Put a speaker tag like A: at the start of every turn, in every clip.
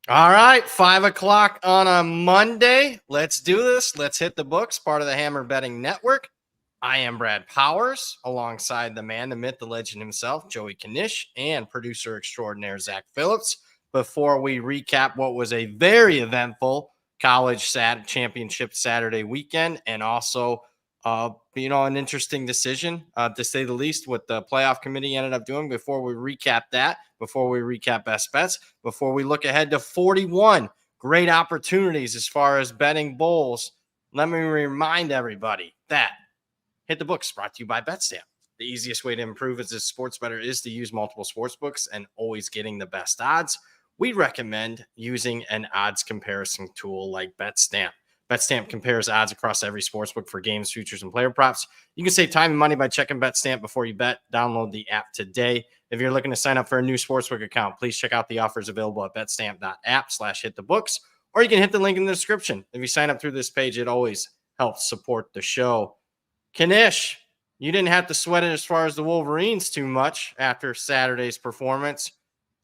A: All right, 5 o'clock on a Monday. Let's do this. Let's hit the books. Part of the Hammer Betting Network. I am Brad Powers, alongside the man, the myth, the legend himself, Joey Knish, and producer extraordinaire Zach Phillips. Before we recap what was a very eventful college championship Saturday weekend, and also, an interesting decision, to say the least, what the playoff committee ended up doing. Before we recap that, before we recap best bets, before we look ahead to 41 great opportunities as far as betting bowls, let me remind everybody that Hit the Books brought to you by BetStamp. The easiest way to improve as a sports bettor is to use multiple sports books and always getting the best odds. We recommend using an odds comparison tool like BetStamp. BetStamp compares odds across every sportsbook for games, futures, and player props. You can save time and money by checking BetStamp before you bet. Download the app today. If you're looking to sign up for a new sportsbook account, please check out the offers available at betstamp.app/hitthebooks, or you can hit the link in the description. If you sign up through this page, it always helps support the show. Knish, you didn't have to sweat it as far as the Wolverines too much after Saturday's performance,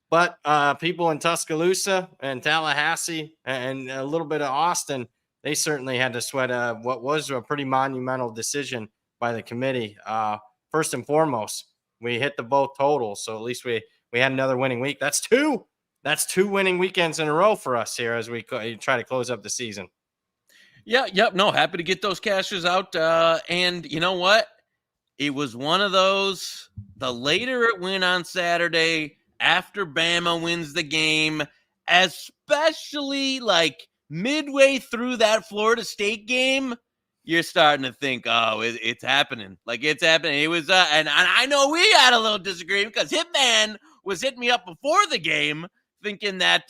A: but people in Tuscaloosa and Tallahassee and a little bit of Austin, they certainly had to sweat what was a pretty monumental decision by the committee. First and foremost, we hit the both totals, so at least we had another winning week. That's two winning weekends in a row for us here as we try to close up the season.
B: Yeah, yep. No, happy to get those cashes out. And you know what? It was one of those, the later it went on Saturday, after Bama wins the game, especially like midway through that Florida State game, you're starting to think, oh, it's happening. Like, it's happening. It was, and I know we had a little disagreement because Hitman was hitting me up before the game thinking that,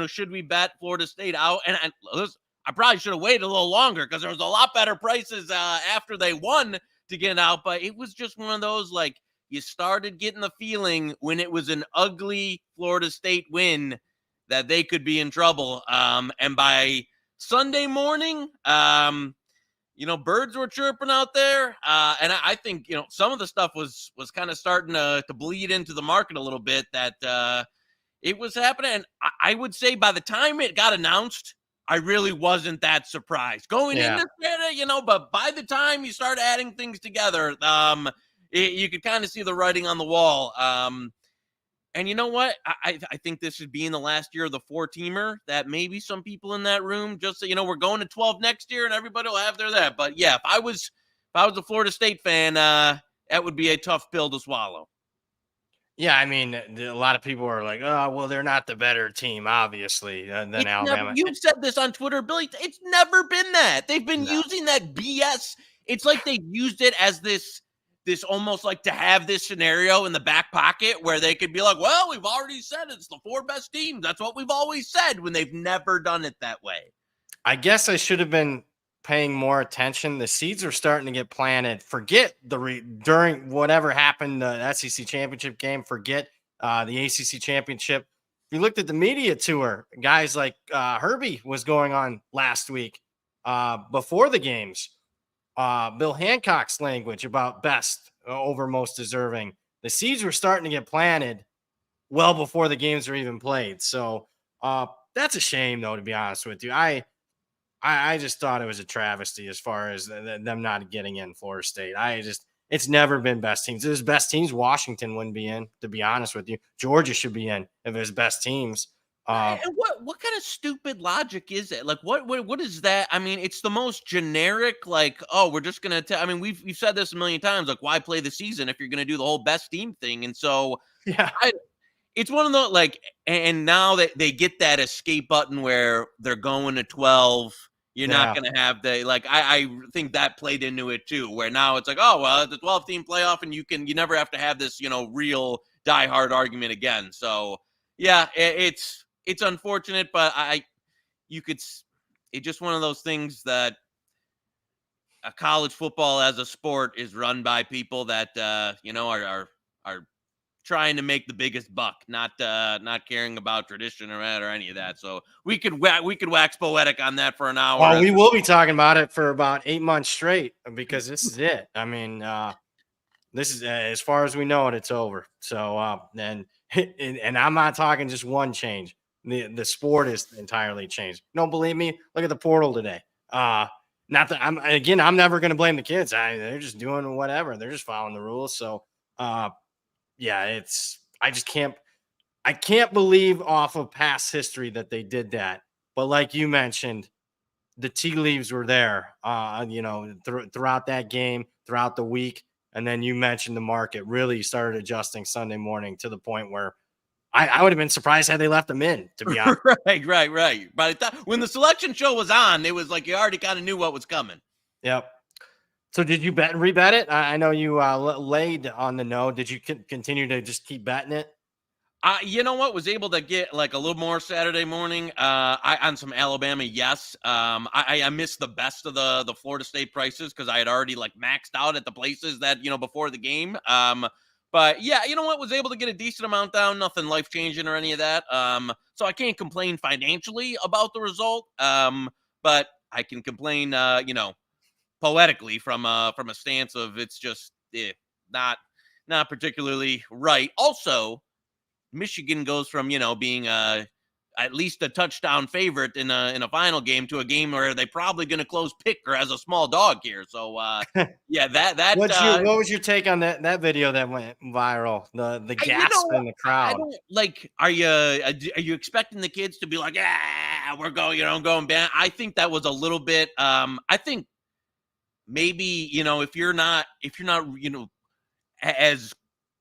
B: should we bet Florida State out? And listen, I probably should have waited a little longer because there was a lot better prices after they won to get out. But it was just one of those, like, you started getting the feeling when it was an ugly Florida State win that they could be in trouble. And by Sunday morning, birds were chirping out there. And I think, some of the stuff was kind of starting to bleed into the market a little bit, that it was happening. And I would say by the time it got announced, I really wasn't that surprised going into Canada, but by the time you start adding things together, you could kind of see the writing on the wall. And you know what? I think this should be in the last year of the 4-teamer, that maybe some people in that room just say, we're going to 12 next year and everybody will have their that. But yeah, if I was a Florida State fan, that would be a tough pill to swallow.
A: Yeah, I mean, a lot of people are like, oh, well, they're not the better team, obviously, than Alabama.
B: You've said this on Twitter, Billy. It's never been that. They've been using that BS. It's like they used it as this almost like to have this scenario in the back pocket where they could be like, well, we've already said it's the 4 best teams. That's what we've always said, when they've never done it that way.
A: I guess I should have been paying more attention. The seeds are starting to get planted. Forget during whatever happened, the SEC championship game. Forget the ACC championship. If you looked at the media tour, guys like Herbie was going on last week before the games. Bill Hancock's language about best over most deserving. The seeds were starting to get planted well before the games were even played. So that's a shame, though, to be honest with you. I just thought it was a travesty as far as them not getting in Florida State. It's never been best teams. If it was best teams, Washington wouldn't be in, to be honest with you. Georgia should be in if it was best teams.
B: And what kind of stupid logic is it? Like, what is that? I mean, it's the most generic, like, oh, we're just going to, I mean, we've said this a million times, like, why play the season if you're going to do the whole best team thing? And so,
A: yeah,
B: it's one of those, like, and now that they get that escape button where they're going to 12, you're not going to have I think that played into it too, where now it's like, oh, well, it's a 12-team playoff and you never have to have this, real diehard argument again. So yeah, it's unfortunate, but it's just one of those things that a college football as a sport is run by people that, are trying to make the biggest buck, not caring about tradition or any of that. So we could wax poetic on that for an hour.
A: Well, we will be talking about it for about 8 months straight, because this is it. I mean, this is as far as we know it, it's over. So and I'm not talking just one change. The sport is entirely changed. Don't believe me? Look at the portal today. Not that I'm never going to blame the kids. They're just doing whatever. They're just following the rules. So, yeah, I can't believe off of past history that they did that. But like you mentioned, the tea leaves were there, throughout that game, throughout the week. And then you mentioned the market really started adjusting Sunday morning to the point where I would have been surprised had they left them in, to be honest.
B: Right. By the time when the selection show was on, it was like you already kind of knew what was coming.
A: Yep. So did you rebet it? I know you laid on the no. Did you continue to just keep betting it?
B: You know what? Was able to get like a little more Saturday morning. I on some Alabama. Yes. I missed the best of the Florida State prices because I had already like maxed out at the places that before the game. But yeah, you know what? Was able to get a decent amount down. Nothing life changing or any of that. So I can't complain financially about the result. But I can complain. Poetically from a stance of it's just not particularly right. Also, Michigan goes from being at least a touchdown favorite in a final game to a game where they probably going to close pick or as a small dog here. So yeah, that
A: what was your take on that video that went viral? The gasp in the
B: I
A: crowd.
B: don't like. Are you expecting the kids to be like, yeah, we're going, going back? I think that was a little bit. I think maybe if you're not as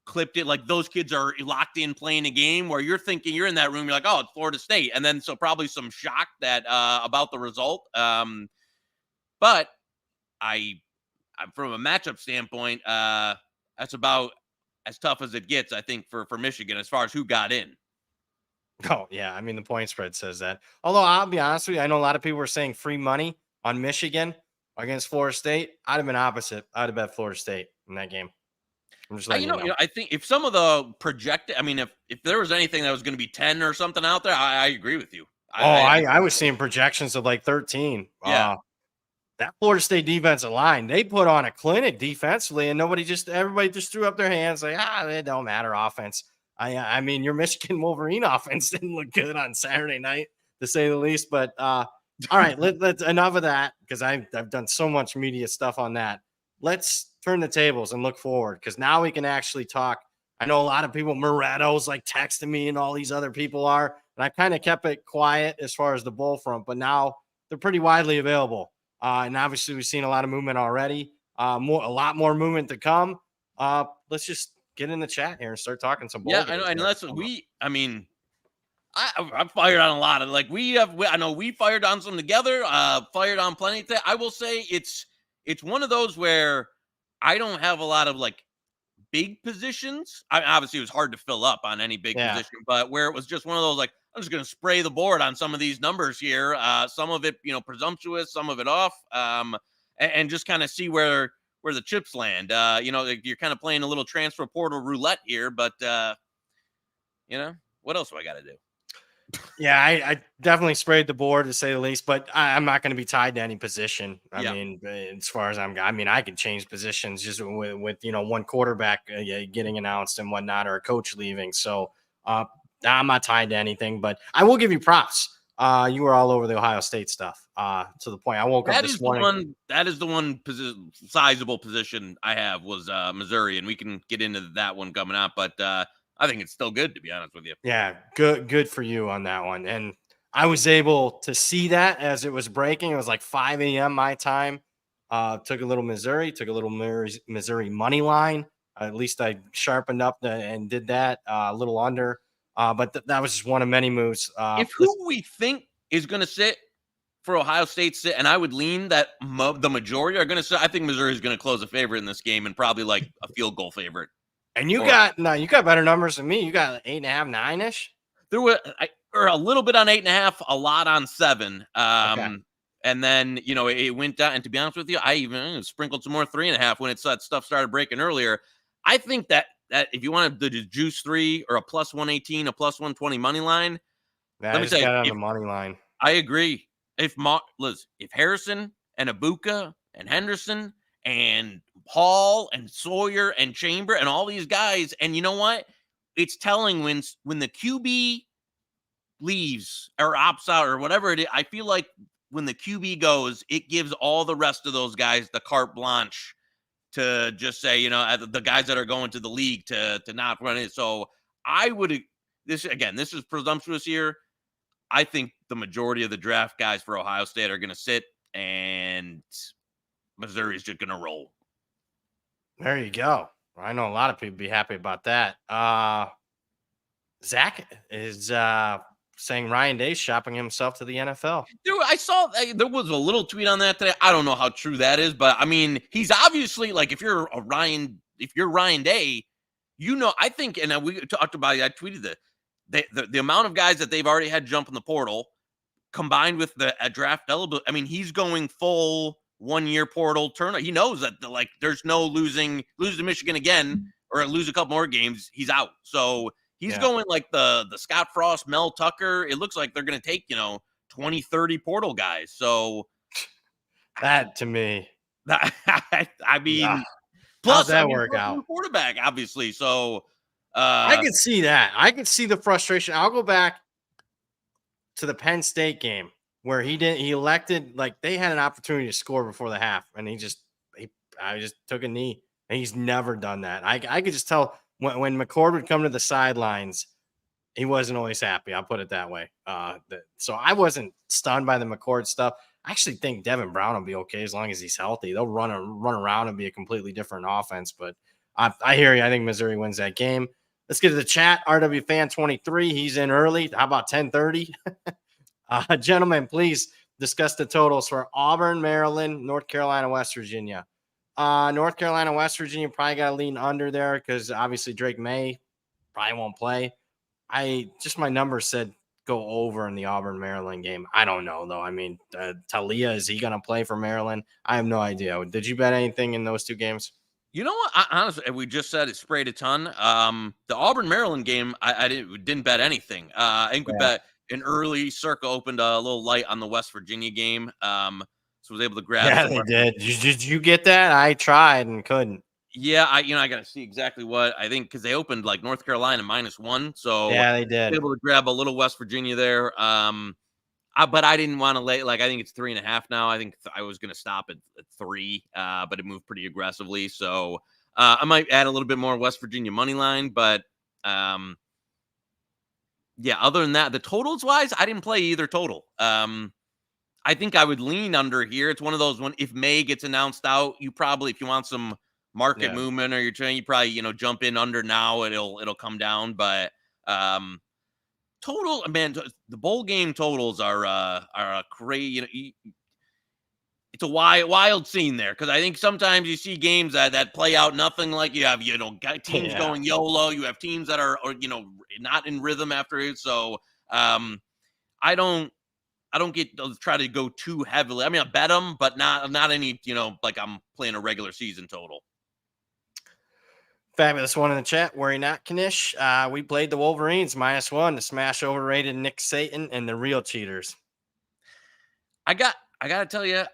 B: clipped it, like those kids are locked in playing a game where you're thinking you're in that room, you're like, oh, it's Florida State, and then so probably some shock that about the result. But I'm from a matchup standpoint, that's about as tough as it gets, I think, for Michigan as far as who got in.
A: Oh yeah, I mean the point spread says that. Although I'll be honest with you, I know a lot of people were saying free money on Michigan against Florida State. I'd have been opposite. I'd have bet Florida State in that game. I'm just letting you know.
B: I think if some of the projected, I mean, if there was anything that was going to be 10 or something out there, I agree with you.
A: I was seeing projections of like 13.
B: Yeah.
A: That Florida State defensive line, they put on a clinic defensively, and everybody just threw up their hands like, it don't matter offense. I mean, your Michigan Wolverine offense didn't look good on Saturday night, to say the least. But all right, let's enough of that because I've done so much media stuff on that. Let's turn the tables and look forward because now we can actually talk. I know a lot of people, Moretto's like texting me and all these other people are, and I kind of kept it quiet as far as the bull front, but now they're pretty widely available. And obviously we've seen a lot of movement already, a lot more movement to come. Let's just get in the chat here and start talking some bull.
B: Yeah, I know. And that's I mean, I've fired on a lot of I know we fired on some together, fired on plenty. I will say it's one of those where I don't have a lot of like big positions. Obviously it was hard to fill up on any big position, but where it was just one of those, like, I'm just going to spray the board on some of these numbers here. Some of it, presumptuous, some of it off, and just kind of see where the chips land. You're kind of playing a little transfer portal roulette here, but what else do I got to do?
A: Yeah, I definitely sprayed the board to say the least, but I'm not going to be tied to any position. I mean, as far as I can change positions just with one quarterback getting announced and whatnot, or a coach leaving. So I'm not tied to anything, but I will give you props. You were all over the Ohio State stuff to the point I woke up this morning.
B: That is the one sizable position I have was Missouri, and we can get into that one coming up, but I think it's still good, to be honest with you.
A: Yeah, good for you on that one. And I was able to see that as it was breaking. It was like 5 a.m. my time. Took a little Missouri money line. At least I sharpened up and did that a little under. But that was just one of many moves.
B: If who we think is going to sit for Ohio State sit, and I would lean that the majority are going to sit. I think Missouri is going to close a favorite in this game and probably like a field goal favorite.
A: And you got better numbers than me. You got 8.5, 9-ish.
B: There were or a little bit on 8.5, a lot on 7.
A: Okay.
B: And then it went down. And to be honest with you, I even sprinkled some more 3.5 when stuff started breaking earlier. I think that if you wanted to juice 3 or a plus 118, a plus 120 money line,
A: let me tell you, on the money line.
B: I agree. If Harrison and Ibuka and Henderson and Hall and Sawyer and Chamber and all these guys, and you know what? It's telling when the QB leaves or opts out or whatever it is, I feel like when the QB goes, it gives all the rest of those guys the carte blanche to just say, the guys that are going to the league to not run it. So I would this is presumptuous here. I think the majority of the draft guys for Ohio State are going to sit, and Missouri's just going to roll.
A: There you go. I know a lot of people be happy about that. Zach is saying Ryan Day's shopping himself to the NFL.
B: Dude, I saw there was a little tweet on that today. I don't know how true that is, but I mean, he's obviously like if you're Ryan Day, I think, and we talked about it. I tweeted that the amount of guys that they've already had jump in the portal, combined with the draft eligible. I mean, he's going full 1 year portal turn. He knows that there's no lose to Michigan again or lose a couple more games. He's out. So he's going like the Scott Frost, Mel Tucker. It looks like they're going to take, 20, 30 portal guys. So
A: that to me,
B: I mean,
A: yeah.
B: plus
A: that work out?
B: Quarterback, obviously. So
A: I can see that. I can see the frustration. I'll go back to the Penn State game where he elected, like they had an opportunity to score before the half, and I just took a knee, and he's never done that. I could just tell when McCord would come to the sidelines, he wasn't always happy. I'll put it that way. So I wasn't stunned by the McCord stuff. I actually think Devin Brown will be okay as long as he's healthy. They'll run around and be a completely different offense. But I hear you. I think Missouri wins that game. Let's get to the chat. RW Fan 23. He's in early. How about 10:30? Gentlemen, please discuss the totals for Auburn, Maryland, North Carolina, West Virginia. North Carolina, West Virginia probably got to lean under there because obviously Drake May probably won't play. My numbers said go over in the Auburn Maryland game. I don't know though. I mean, Talia, is he going to play for Maryland? I have no idea. Did you bet anything in those two games?
B: You know what? Honestly, we just said it sprayed a ton. The Auburn Maryland game, I didn't bet anything. I think we bet an early. Circa opened a little light on the West Virginia game. So was able to grab.
A: Yeah, they did. Did you get that? I tried and couldn't.
B: Yeah, I got to see exactly what I think because they opened like North Carolina -1. So
A: yeah, they did.
B: Able to grab a little West Virginia there. But I didn't want to lay I think it's 3.5 now. I think I was going to stop at 3, but it moved pretty aggressively. So I might add a little bit more West Virginia money line. But other than that, the totals wise, I didn't play either total. I think I would lean under here. It's one of those if May gets announced out, you probably, if you want some market movement or you're trying, you probably jump in under now. It'll come down, but total, man, the bowl game totals are a crazy. It's a wild scene there because I think sometimes you see games that play out nothing like you have teams going YOLO. You have teams that are not in rhythm after it. So I don't try to go too heavily. I mean, I bet them, but not any like I'm playing a regular season total.
A: Fabulous one in the chat. Worry not, Knish. We played the Wolverines -1 to smash overrated Nick Saban and the real cheaters.
B: I got to tell you,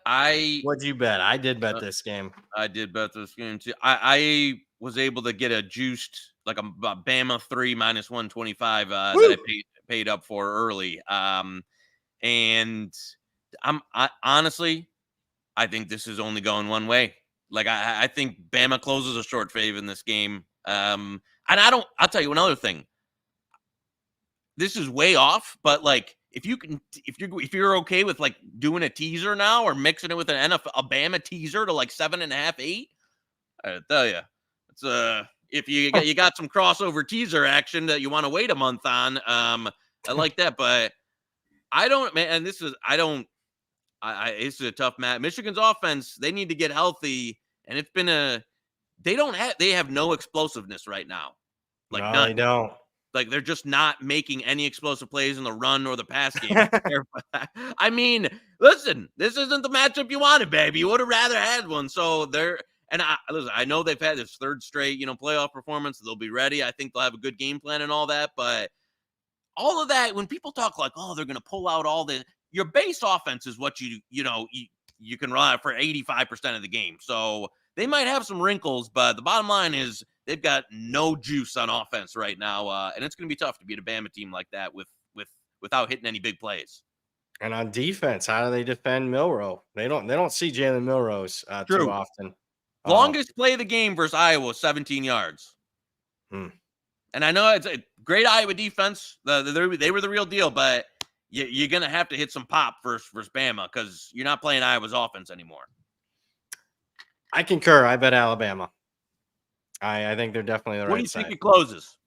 A: what'd you bet? I did bet this game.
B: I did bet this game too. I was able to get a juiced like a Bama 3 -125 that I paid up for early. And honestly, I think this is only going one way. Like I think Bama closes a short fave in this game. And I'll tell you another thing. This is way off, but like if you're okay with like doing a teaser now or mixing it with a Bama teaser to like 7.5, 8, I tell you, it's if you got some crossover teaser action that you want to wait a month on, I like that, but I don't, man. And this is a tough match. Michigan's offense, they need to get healthy. And it's been they have no explosiveness right now. Like
A: no,
B: none.
A: They don't.
B: Like they're just not making any explosive plays in the run or the pass game. I mean, listen, this isn't the matchup you wanted, baby. You would have rather had one. So I know they've had this third straight, playoff performance. They'll be ready. I think they'll have a good game plan and all that. But all of that, when people talk like, oh, they're going to pull out all the, your base offense is what you can rely for 85% of the game. So they might have some wrinkles, but the bottom line is they've got no juice on offense right now. And it's going to be tough to beat a Bama team like that with without hitting any big plays.
A: And on defense, how do they defend Milroe? They don't see Jalen Milrose too
B: True.
A: often.
B: Longest play of the game versus Iowa, 17 yards.
A: Hmm.
B: And I know it's a great Iowa defense. They were the real deal, but you're going to have to hit some pop versus Bama because you're not playing Iowa's offense anymore.
A: I concur. I bet Alabama. I think they're definitely the
B: What
A: right
B: do you
A: side.
B: think it closes?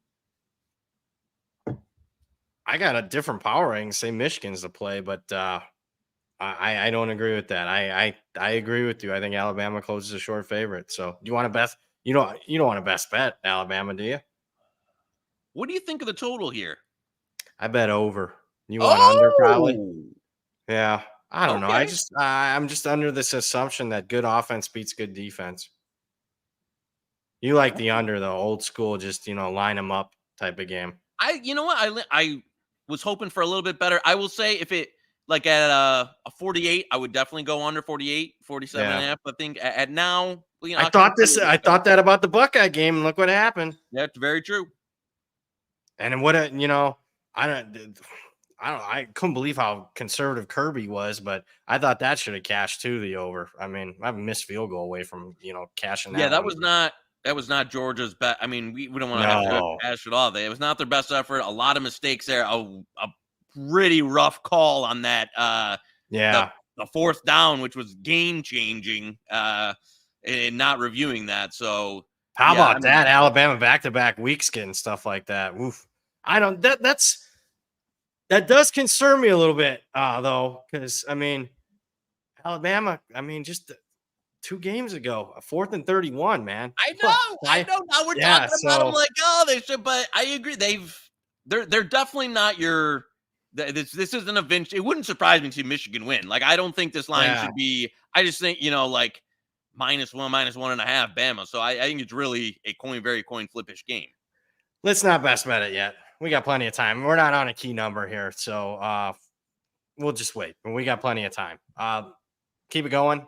A: I got a different power rating. Say Michigan's the play, but I don't agree with that. I agree with you. I think Alabama closes a short favorite. So you want to best? You don't want to best bet Alabama, do you?
B: What do you think of the total here?
A: I bet over. You want under probably?
B: Oh!
A: Yeah. I don't know.
B: Okay.
A: I'm just under this assumption that good offense beats good defense. You like the under though, old school, just line them up type of game.
B: You know what? I was hoping for a little bit better. I will say if it like at a 48, I would definitely go under 48, 47 and a half. I think at now,
A: I thought that about the Buckeye game, and look what happened.
B: That's very true.
A: And what I couldn't believe how conservative Kirby was, but I thought that should have cashed too, the over. I mean, I have a missed field goal away from cashing that.
B: Yeah, that
A: one.
B: was not Georgia's best. I mean, we don't want to have to cash it all. It was not their best effort. A lot of mistakes there. A pretty rough call on that. The fourth down, which was game changing, and not reviewing that. So
A: how about that? Alabama back-to-back weeks getting stuff like that. Oof. I don't. That does concern me a little bit, though, because I mean, Alabama. I mean, just 2 games ago, a 4th and 31, man.
B: I know. Now we're talking about them like, oh, they should. But I agree. They're definitely not your. This isn't a vintage. It wouldn't surprise me to see Michigan win. Like, I don't think this line should be. I just think like -1, -1.5 Bama. So I think it's really a very coin flippish game.
A: Let's not best bet it yet. We got plenty of time. We're not on a key number here, so we'll just wait. We got plenty of time. Keep it going.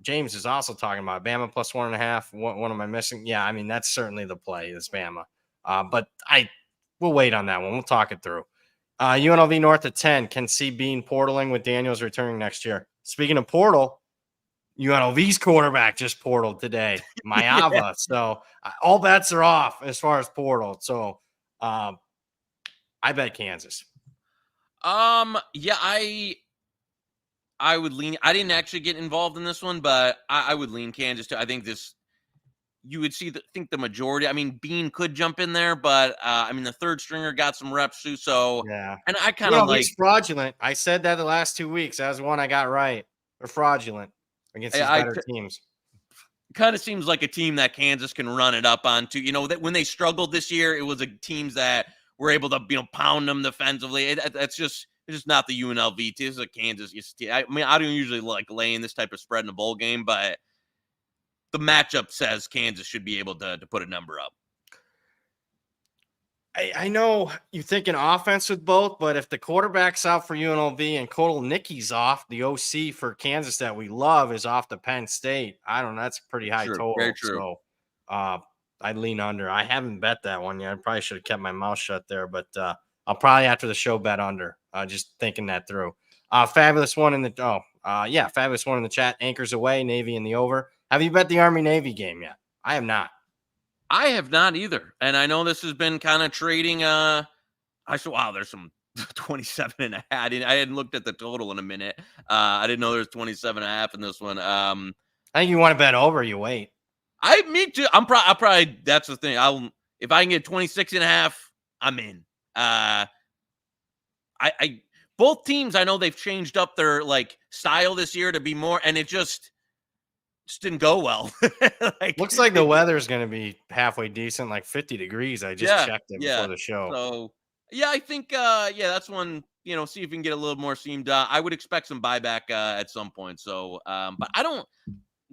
A: James is also talking about Bama plus 1.5. What am I missing? Yeah, I mean that's certainly the play is Bama. But we'll wait on that one. We'll talk it through. UNLV north of 10. Can see Bean portaling with Daniels returning next year. Speaking of portal, UNLV's quarterback just portaled today, Mayava. Yeah. So all bets are off as far as portal. So I bet Kansas.
B: Yeah, I would lean. I didn't actually get involved in this one, but I would lean Kansas too. I think you would think the majority. I mean, Bean could jump in there, but I mean, the third stringer got some reps too. So
A: yeah,
B: and I kind of
A: he's fraudulent. I said that the last 2 weeks. That was one I got right. They're fraudulent against these better teams.
B: Kind of seems like a team that Kansas can run it up onto. That when they struggled this year, it was teams that were able to pound them defensively. It's just not the UNLV team. This is a Kansas team. I mean, I don't usually like laying this type of spread in a bowl game, but the matchup says Kansas should be able to put a number up.
A: I know you're thinking offense with both, but if the quarterback's out for UNLV and Kotelnicki's off, the OC for Kansas that we love is off to Penn State. I don't know. That's a pretty high total.
B: Very true.
A: So I'd lean under. I haven't bet that one yet. I probably should have kept my mouth shut there, but I'll probably after the show bet under. Just thinking that through. Fabulous one in the fabulous one in the chat. Anchors away, Navy in the over. Have you bet the Army Navy game yet? I have not.
B: I have not either. And I know this has been kind of trading. I said, wow, there's some 27 and a half. I hadn't looked at the total in a minute. I didn't know there's 27 and a half in this one. I
A: think you want to bet over, you wait.
B: Me too. I'll probably, that's the thing. If I can get 26 and a half, I'm in. Both teams, I know they've changed up their style this year to be more, and it just didn't go well.
A: Looks like the weather's going to be halfway decent, like 50 degrees. I just checked it before the show.
B: So, yeah, I think, that's one, see if we can get a little more seamed. I would expect some buyback at some point. So, but I don't,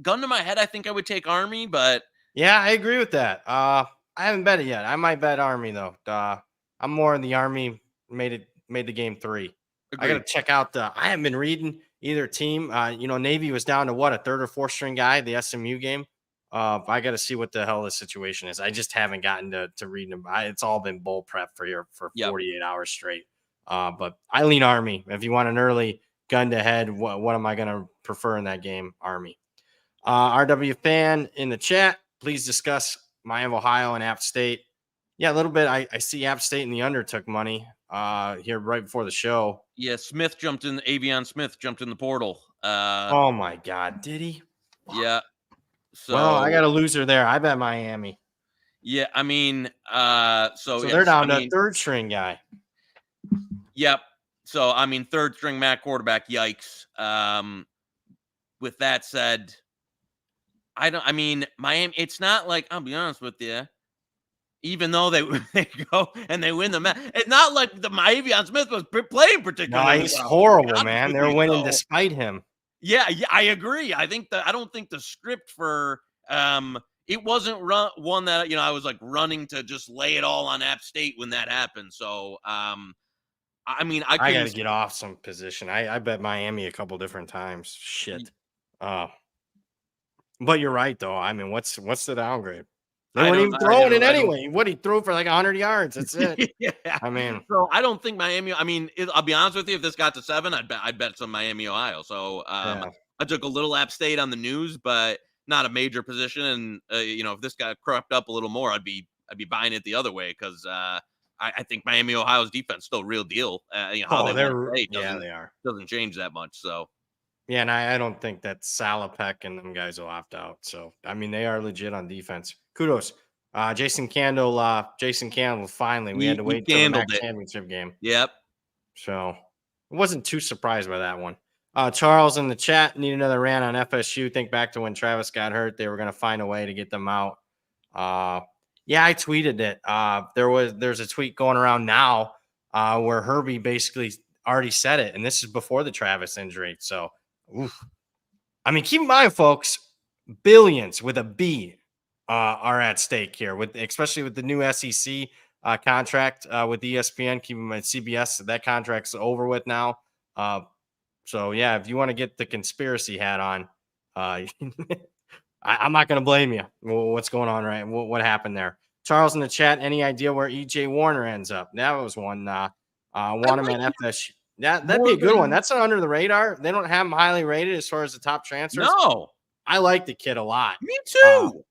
B: gun to my head, I think I would take Army, but.
A: Yeah, I agree with that. I haven't bet it yet. I might bet Army, though. I'm more in the Army, made the game 3. Agreed. I got to check out I haven't been reading either team. Navy was down to a 3rd or 4th string guy, the SMU game. I got to see what the hell the situation is. I just haven't gotten to reading them. It's all been bowl prep for 48 hours straight. But I lean Army. If you want an early gun to head, what am I going to prefer in that game? Army. RW fan in the chat, please discuss Miami, Ohio, and App State. Yeah, a little bit. I see App State and the under took money here right before the show.
B: Yeah, Avion Smith jumped in the portal.
A: Oh my God, did he?
B: Yeah.
A: Well, I
B: So
A: got a loser there. I bet Miami.
B: yeah, I mean,
A: So
B: yes,
A: they're down
B: I
A: to a
B: mean,
A: third string guy.
B: yep. So I mean, third string Matt quarterback. Yikes. With that said, I mean, Miami. It's not like, I'll be honest with you. Even though they go and they win the match, it's not like the Avion Smith was playing
A: No,
B: particularly
A: he's
B: well.
A: horrible, man. They're winning
B: So,
A: despite him.
B: yeah, I agree. I don't think the script for it wasn't one that I was like running to just lay it all on App State when that happened. So I mean,
A: I got to get off some position. I bet Miami a couple different times. Shit. But you're right though. I mean, what's the downgrade? They weren't even throwing it anyway. What he threw for like 100 yards. That's it.
B: Yeah.
A: I mean,
B: so I don't think Miami. I mean, I'll be honest with you. If this got to 7, I'd bet some Miami, Ohio. So
A: yeah.
B: I took a little App State on the news, but not a major position. And if this got crept up a little more, I'd be buying it the other way because I think Miami, Ohio's defense still real deal. How they play
A: they are.
B: Doesn't change that much. So.
A: Yeah, and I don't think that Salopek and them guys will opt out. So I mean, they are legit on defense. Kudos. Jason Candle finally. We had to wait till the MAC championship game.
B: Yep.
A: So I wasn't too surprised by that one. Charles in the chat, need another rant on FSU. Think back to when Travis got hurt. They were going to find a way to get them out. Yeah, I tweeted it. There's a tweet going around now where Herbie basically already said it, and this is before the Travis injury. So, oof. I mean, keep in mind, folks, billions with a B are at stake here, especially with the new SEC contract with ESPN. Keep in mind, CBS, that contract's over with now. So yeah, if you want to get the conspiracy hat on, I'm not going to blame you. What's going on, right? What happened there? Charles in the chat, any idea where EJ Warner ends up? That was one. Want him at FSU. That'd be a good one. That's under the radar. They don't have him highly rated as far as the top transfers.
B: No,
A: I like the kid a lot.
B: Me too.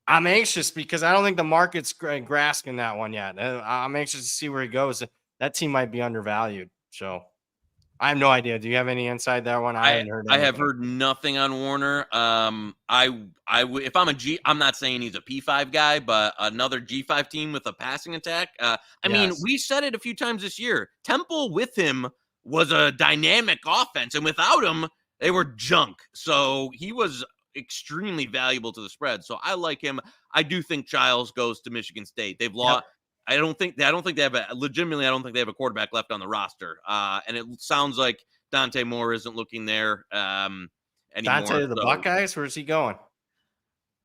A: I'm anxious because I don't think the market's grasping that one yet. I'm anxious to see where he goes. That team might be undervalued. So I have no idea. Do you have any inside that one? I haven't heard anything.
B: I have heard nothing on Warner. If I'm a G, I'm not saying he's a P5 guy, but another G5 team with a passing attack. I mean, we said it a few times this year. Temple with him was a dynamic offense, and without him, they were junk. So he was extremely valuable to the spread. So I like him. I do think Childs goes to Michigan State. They've lost. Yep. I don't think they have I don't think they have a quarterback left on the roster. And it sounds like Dante Moore isn't looking there anymore.
A: Dante to the Buckeyes? Where's he going?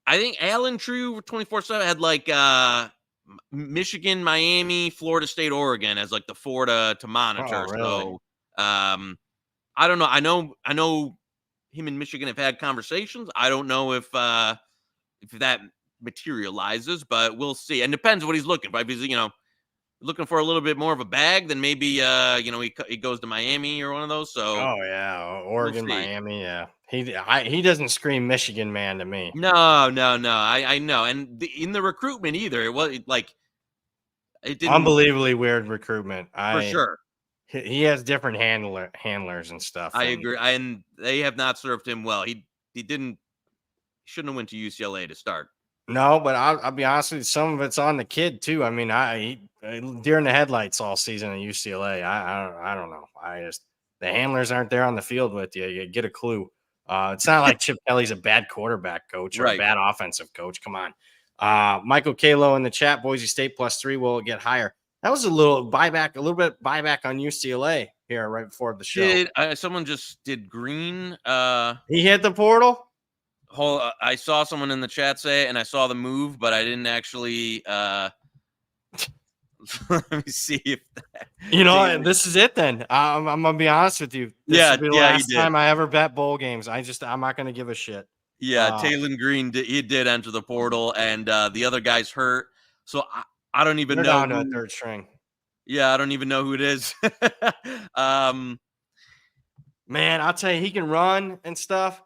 B: I think Allen True 24/7 had like Michigan, Miami, Florida State, Oregon as like the four to monitor.
A: Oh, really?
B: So I don't know. I know him and Michigan have had conversations. I don't know if that materializes, but we'll see. And depends what he's looking for. If he's looking for a little bit more of a bag, then maybe he goes to Miami or one of those. So
A: Oregon, Miami, yeah. He doesn't scream Michigan man to me.
B: No. I know, and in the recruitment either, it didn't.
A: Unbelievably weird recruitment.
B: For sure.
A: He has different handlers and stuff.
B: I agree, and they have not served him well. He shouldn't have went to UCLA to start.
A: No, but I'll be honest with you. Some of it's on the kid too. I mean, he deer in the headlights all season at UCLA. I don't know. The handlers aren't there on the field with you. You get a clue. It's not like Chip Kelly's a bad quarterback coach or a bad offensive coach. Come on. Michael Kalo in the chat. Boise State +3 will get higher. That was a little bit buyback on UCLA here right before the show.
B: Someone just did Green?
A: He hit the portal.
B: I saw someone in the chat say it, and I saw the move, but I didn't actually. Let me see if that.
A: This is it. Then I'm gonna be honest with you. This will be the last time I ever bet bowl games. I'm not gonna give a shit.
B: Yeah, Taylon Green did enter the portal, and the other guy's hurt. So I don't even know.
A: Down to a third string.
B: Yeah, I don't even know who it is.
A: Man, I'll tell you, he can run and stuff.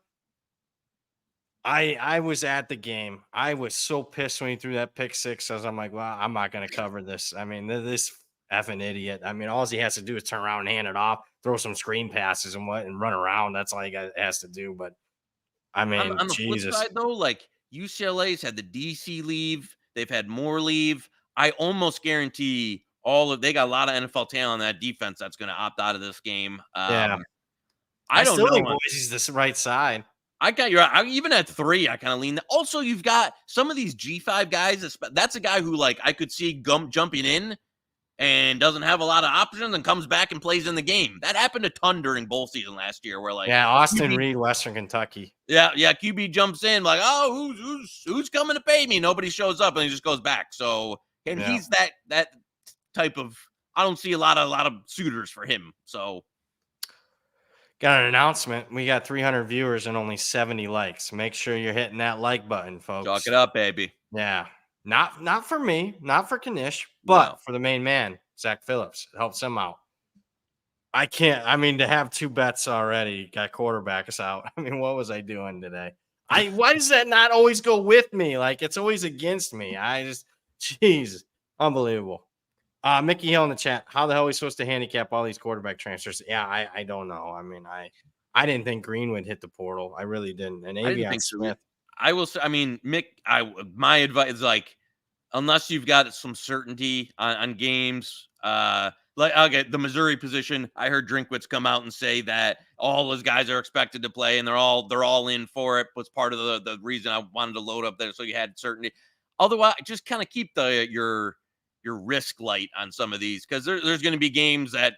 A: I was at the game. I was so pissed when he threw that pick six. I'm like, well, I'm not going to cover this. I mean, this effing idiot. I mean, all he has to do is turn around and hand it off, throw some screen passes and run around. That's all has to do. But I mean,
B: On the flip
A: Jesus.
B: side, though, like UCLA's had the DC leave, they've had more leave. I almost guarantee they got a lot of NFL talent on that defense that's going to opt out of this game.
A: Yeah.
B: I
A: I
B: don't
A: still think
B: know.
A: Boise's the right side.
B: I got your. I even at 3, I kind of lean. Also, you've got some of these G5 guys. That's a guy who like I could see jumping in and doesn't have a lot of options and comes back and plays in the game. That happened a ton during bowl season last year, where like
A: Austin
B: QB,
A: Reed, Western Kentucky.
B: yeah, QB jumps in like, oh, who's coming to pay me? Nobody shows up, and he just goes back. So, and he's that type of. I don't see a lot of suitors for him. So,
A: got an announcement. We got 300 viewers and only 70 likes. Make sure you're hitting that like button, folks.
B: Chalk it up, baby.
A: Yeah. Not for me, not for Knish, but for the main man, Zach Phillips. It helps him out. To have 2 bets already, got quarterbacks out. I mean, what was I doing today? Why does that not always go with me? Like, it's always against me. Jeez, unbelievable. Mickey Hill in the chat. How the hell are we supposed to handicap all these quarterback transfers? Yeah, I don't know. I mean, I didn't think Green would hit the portal. I really didn't. And Avion Smith.
B: I will say, I mean, Mick, my advice is like, unless you've got some certainty on games, like okay, the Missouri position, I heard Drinkwitz come out and say that all those guys are expected to play and they're all in for it. Was part of the reason I wanted to load up there so you had certainty. Otherwise, just kind of keep your risk light on some of these because there's going to be games that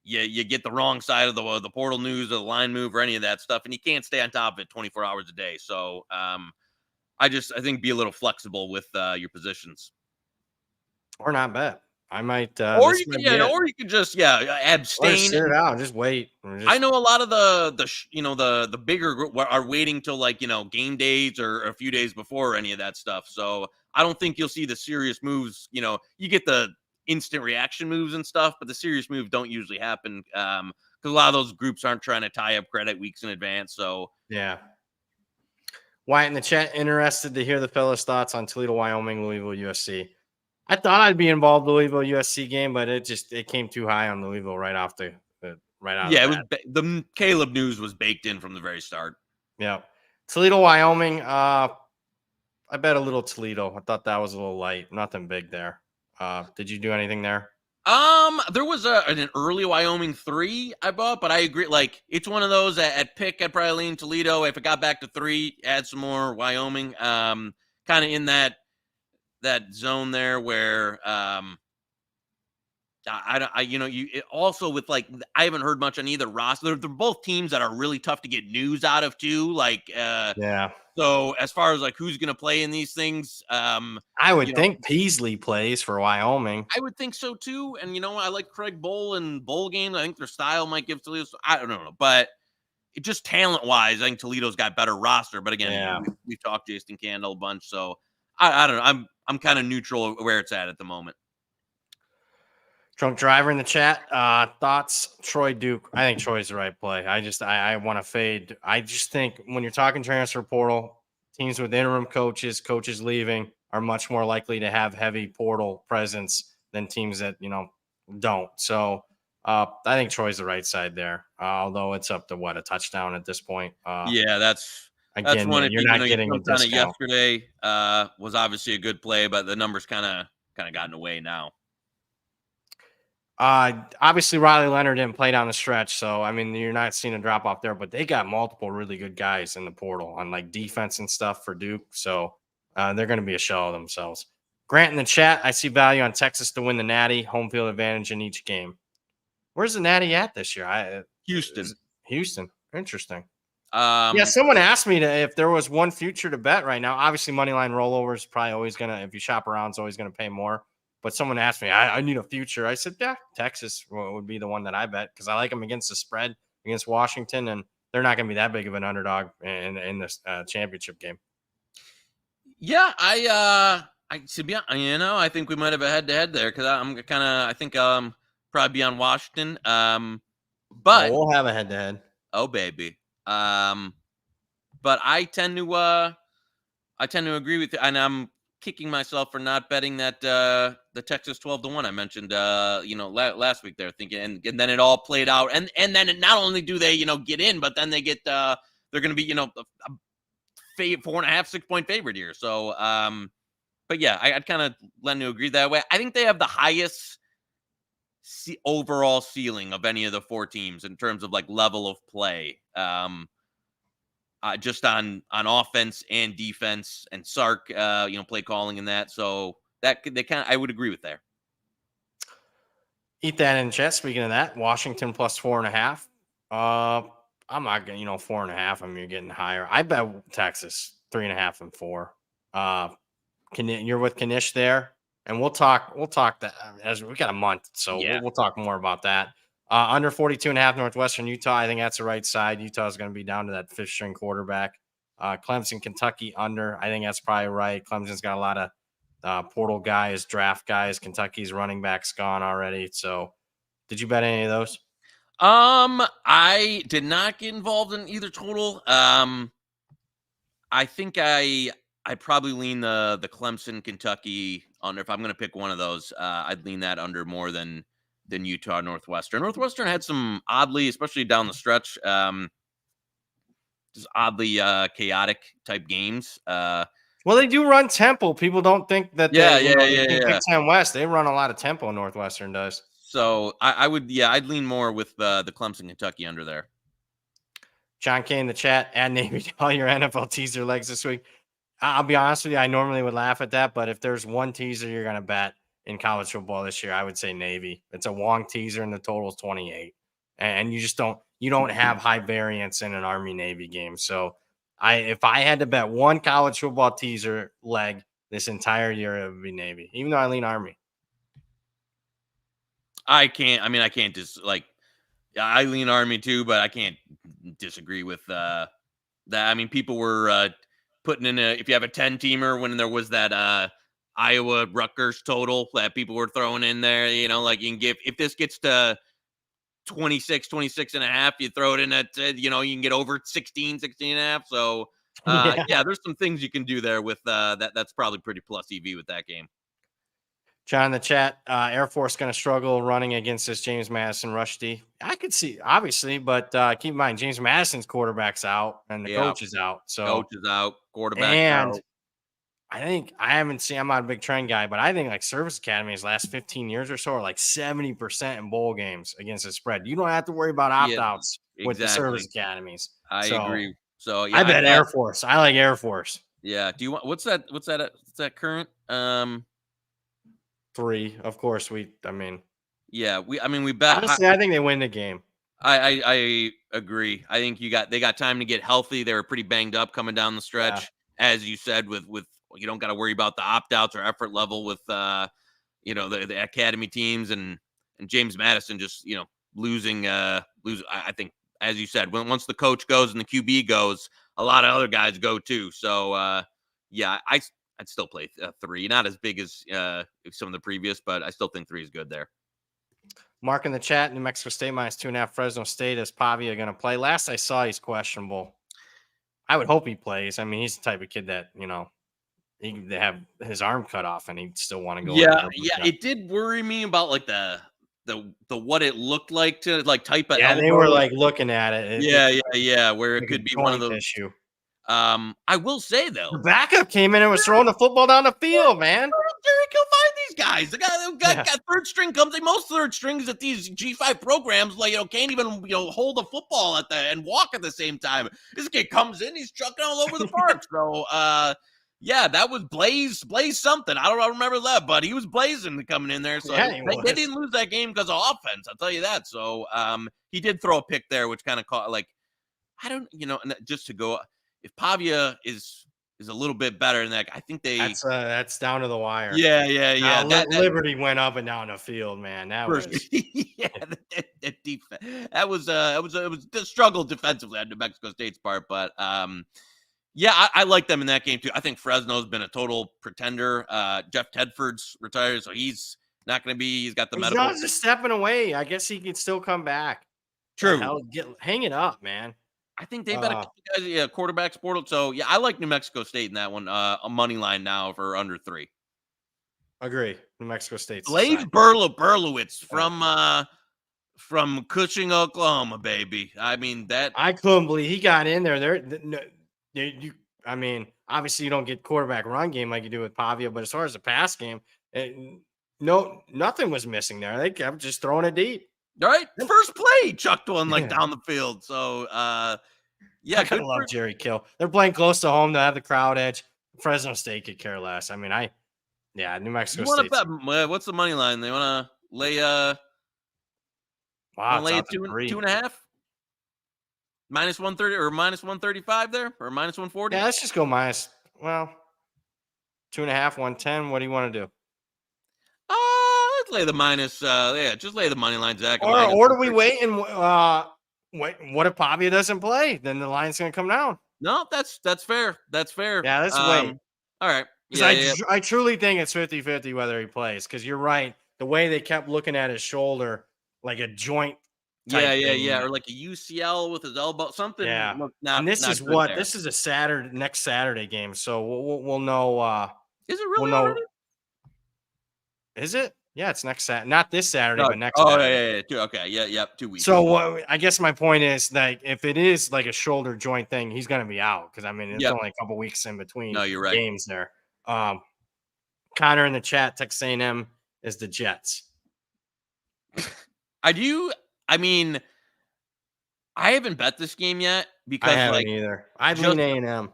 B: you get the wrong side of the portal news or the line move or any of that stuff, and you can't stay on top of it 24 hours a day. So I think be a little flexible with your positions,
A: or not bet. I might,
B: or you could just abstain.
A: Sit it out. Just wait.
B: I know a lot of the bigger group are waiting till like game days or a few days before any of that stuff. So I don't think you'll see the serious moves. You get the instant reaction moves and stuff, but the serious moves don't usually happen because a lot of those groups aren't trying to tie up credit weeks in advance. So
A: yeah. Wyatt in the chat, interested to hear the fellas' thoughts on Toledo, Wyoming, Louisville, USC. I thought I'd be involved in the Louisville USC game, but it came too high on Louisville right out. Yeah,
B: it was the Caleb news was baked in from the very start.
A: Yeah, Toledo, Wyoming. I bet a little Toledo. I thought that was a little light. Nothing big there. Did you do anything there?
B: There was an early Wyoming 3 I bought, but I agree. Like it's one of those at pick, I'd probably lean Toledo. If it got back to 3, add some more Wyoming. Kind of in that zone there where also with like I haven't heard much on either roster. They're both teams that are really tough to get news out of too. Like
A: yeah.
B: So as far as like who's going to play in these things,
A: I would think Peasley plays for Wyoming.
B: I would think so too. And I like Craig Bowl and bowl games. I think their style might give Toledo. I don't know, but it just talent wise, I think Toledo's got better roster. But again, we talked Jason Candle a bunch, so I don't know. I'm kind of neutral where it's at the moment.
A: Drunk driver in the chat. Thoughts, Troy Duke. I think Troy's the right play. I want to fade. I just think when you're talking transfer portal, teams with interim coaches leaving are much more likely to have heavy portal presence than teams that, don't. So I think Troy's the right side there. Although it's up to a touchdown at this point.
B: That's one. You're not getting a discount. Yesterday was obviously a good play, but the numbers kind of gotten away now.
A: Obviously Riley Leonard didn't play down the stretch, so I mean you're not seeing a drop off there, but they got multiple really good guys in the portal on like defense and stuff for Duke, so they're going to be a shell of themselves. Grant in the chat, I see value on Texas to win the Natty, home field advantage in each game. Where's the Natty at this year? Houston. Interesting. Someone asked me if there was one future to bet right now. Obviously, moneyline rollover is probably always gonna, if you shop around, it's always gonna pay more. But someone asked me, I need a future. I said, yeah, Texas would be the one that I bet because I like them against the spread against Washington, and they're not going to be that big of an underdog in this championship game.
B: Yeah, I think we might have a head-to-head there because I think probably be on Washington. But
A: we'll have a head-to-head.
B: Oh baby. But I tend to agree with you, and I'm kicking myself for not betting that the Texas 12-1 I mentioned last week there, thinking and then it all played out, and then not only do they get in, but then they get they're going to be a 4.5 6-point favorite here. So but yeah, I'd kind of lend to agree that way. I think they have the highest overall ceiling of any of the four teams in terms of like level of play. Just on offense and defense and Sark, play calling and that. So I would agree with there.
A: Eat that in chat. Speaking of that, Washington plus 4.5. I'm not getting 4.5. I mean, you're getting higher. I bet Texas 3.5 and 4. You're with Knish there, and we'll talk that as we got a month, so
B: Yeah.
A: we'll talk more about that. Under 42.5 Northwestern Utah. I think that's the right side. Utah is going to be down to that fifth string quarterback. Clemson, Kentucky under. I think that's probably right. Clemson's got a lot of portal guys, draft guys. Kentucky's running back's gone already. So, did you bet any of those?
B: I did not get involved in either total. I think I'd probably lean the Clemson, Kentucky under. If I'm going to pick one of those, I'd lean that under more than Utah, Northwestern. Northwestern had some oddly, especially down the stretch, just oddly chaotic type games.
A: Well, they do run tempo. People don't think that.
B: Big
A: Ten West, they run a lot of tempo. Northwestern does.
B: So I'd lean more with the Clemson, Kentucky under there.
A: John K in the chat, add Navy to all your NFL teaser legs this week. I'll be honest with you, I normally would laugh at that, but if there's one teaser you're going to bet in college football this year, I would say Navy. It's a Wong teaser and the total is 28. And you just don't have high variance in an Army Navy game. So if I had to bet one college football teaser leg this entire year, it would be Navy, even though I lean Army.
B: I can't I lean Army too, but I can't disagree with that. I mean, people were putting in if you have a 10-teamer when there was that Iowa Rutgers total that people were throwing in there, like you can give, if this gets to 26 and a half, you throw it in at, you can get over 16 and a half. So yeah, there's some things you can do there with that's probably pretty plus EV with that game.
A: John in the chat, Air Force going to struggle running against this James Madison rush D. I could see, obviously, but keep in mind, James Madison's quarterback's out and the coach is out. So
B: coach is out, quarterback's out.
A: I'm not a big trend guy, but I think like Service Academy's last 15 years or so are like 70% in bowl games against the spread. You don't have to worry about opt-outs with the Service Academies.
B: I agree. So yeah,
A: I bet Air Force. I like Air Force.
B: Yeah. Do you want, what's that current?
A: 3, of course. We bet.
B: Honestly,
A: I think they win the game.
B: I agree. I think they got time to get healthy. They were pretty banged up coming down the stretch, as you said. With you don't got to worry about the opt outs or effort level with the academy teams and James Madison just losing. I think, as you said, once the coach goes and the QB goes, a lot of other guys go too. So yeah, I'd still play 3. Not as big as some of the previous, but I still think 3 is good there.
A: Mark in the chat, New Mexico State minus 2.5. Fresno State. Is Pavia going to play? Last I saw, he's questionable. I would hope he plays. I mean, he's the type of kid that, he can have his arm cut off and he'd still want to go.
B: Yeah. It did worry me about like the what it looked like to like type of.
A: Yeah, they were like looking at it.
B: Yeah. Where it could be one of those.
A: Issue.
B: I will say though,
A: the backup came in and was throwing the football down the field, man.
B: Derek, go find these guys. The guy got third string comes. Most third strings at these G5 programs, can't even hold a football and walk at the same time. This kid comes in, he's chucking all over the park. So yeah, that was Blaze something. I don't remember that, but he was blazing coming in there. So they didn't lose that game because of offense. I'll tell you that. So he did throw a pick there, which kind of caught just to go. If Pavia is a little bit better than that, I think
A: that's down to the wire.
B: Yeah.
A: Liberty went up and down the field, man. That was
B: that defense. It was a struggle defensively on New Mexico State's part, but Yeah, I like them in that game too. I think Fresno's been a total pretender. Jeff Tedford's retired, so he's not going to be. He's got the
A: He's
B: medical.
A: not just stepping away. I guess he can still come back. The
B: True.
A: hell, hang it up, man.
B: I think they've got a couple guys, quarterbacks portal. So yeah, I like New Mexico State in that one. A money line now for under 3.
A: Agree. New Mexico State's the
B: Blake
A: side.
B: Berlowitz from Cushing, Oklahoma, baby. I mean that.
A: I couldn't believe he got in there. I mean, obviously you don't get quarterback run game like you do with Pavia, but as far as the pass game, nothing was missing there. They kept just throwing it deep.
B: Right, first play, chucked one down the field. So, yeah,
A: I kind of love Jerry Kill. They're playing close to home. They have the crowd edge. Fresno State could care less. I mean, New Mexico State.
B: What's the money line? They want to lay lay it 2.5, minus 130 or minus 135 there, or minus 140.
A: Yeah, let's just go minus. Well, 2.5, 110. What do you want to do?
B: Let's lay the minus. Just lay the money line, Zach.
A: Or do we wait and wait? What if Pavia doesn't play? Then the line's going to come down.
B: No, that's fair. That's fair.
A: Yeah, let's wait.
B: All right.
A: I truly think it's 50-50 whether he plays, because you're right. The way they kept looking at his shoulder, like a joint.
B: Yeah. Or like a UCL with his elbow, something.
A: Yeah. And this is a next Saturday game. So we'll know.
B: Is it really? We'll know.
A: Is it? Yeah, it's next Saturday. Not this Saturday, but next Saturday.
B: Yeah. Okay. Yeah. 2 weeks.
A: So I guess my point is that if it is like a shoulder joint thing, he's going to be out, because I mean it's only a couple weeks in between.
B: No, you're right.
A: Games there. Connor in the chat, Texas A&M is the Jets.
B: I mean, I haven't bet this game yet because
A: I haven't either. I'd lean A&M.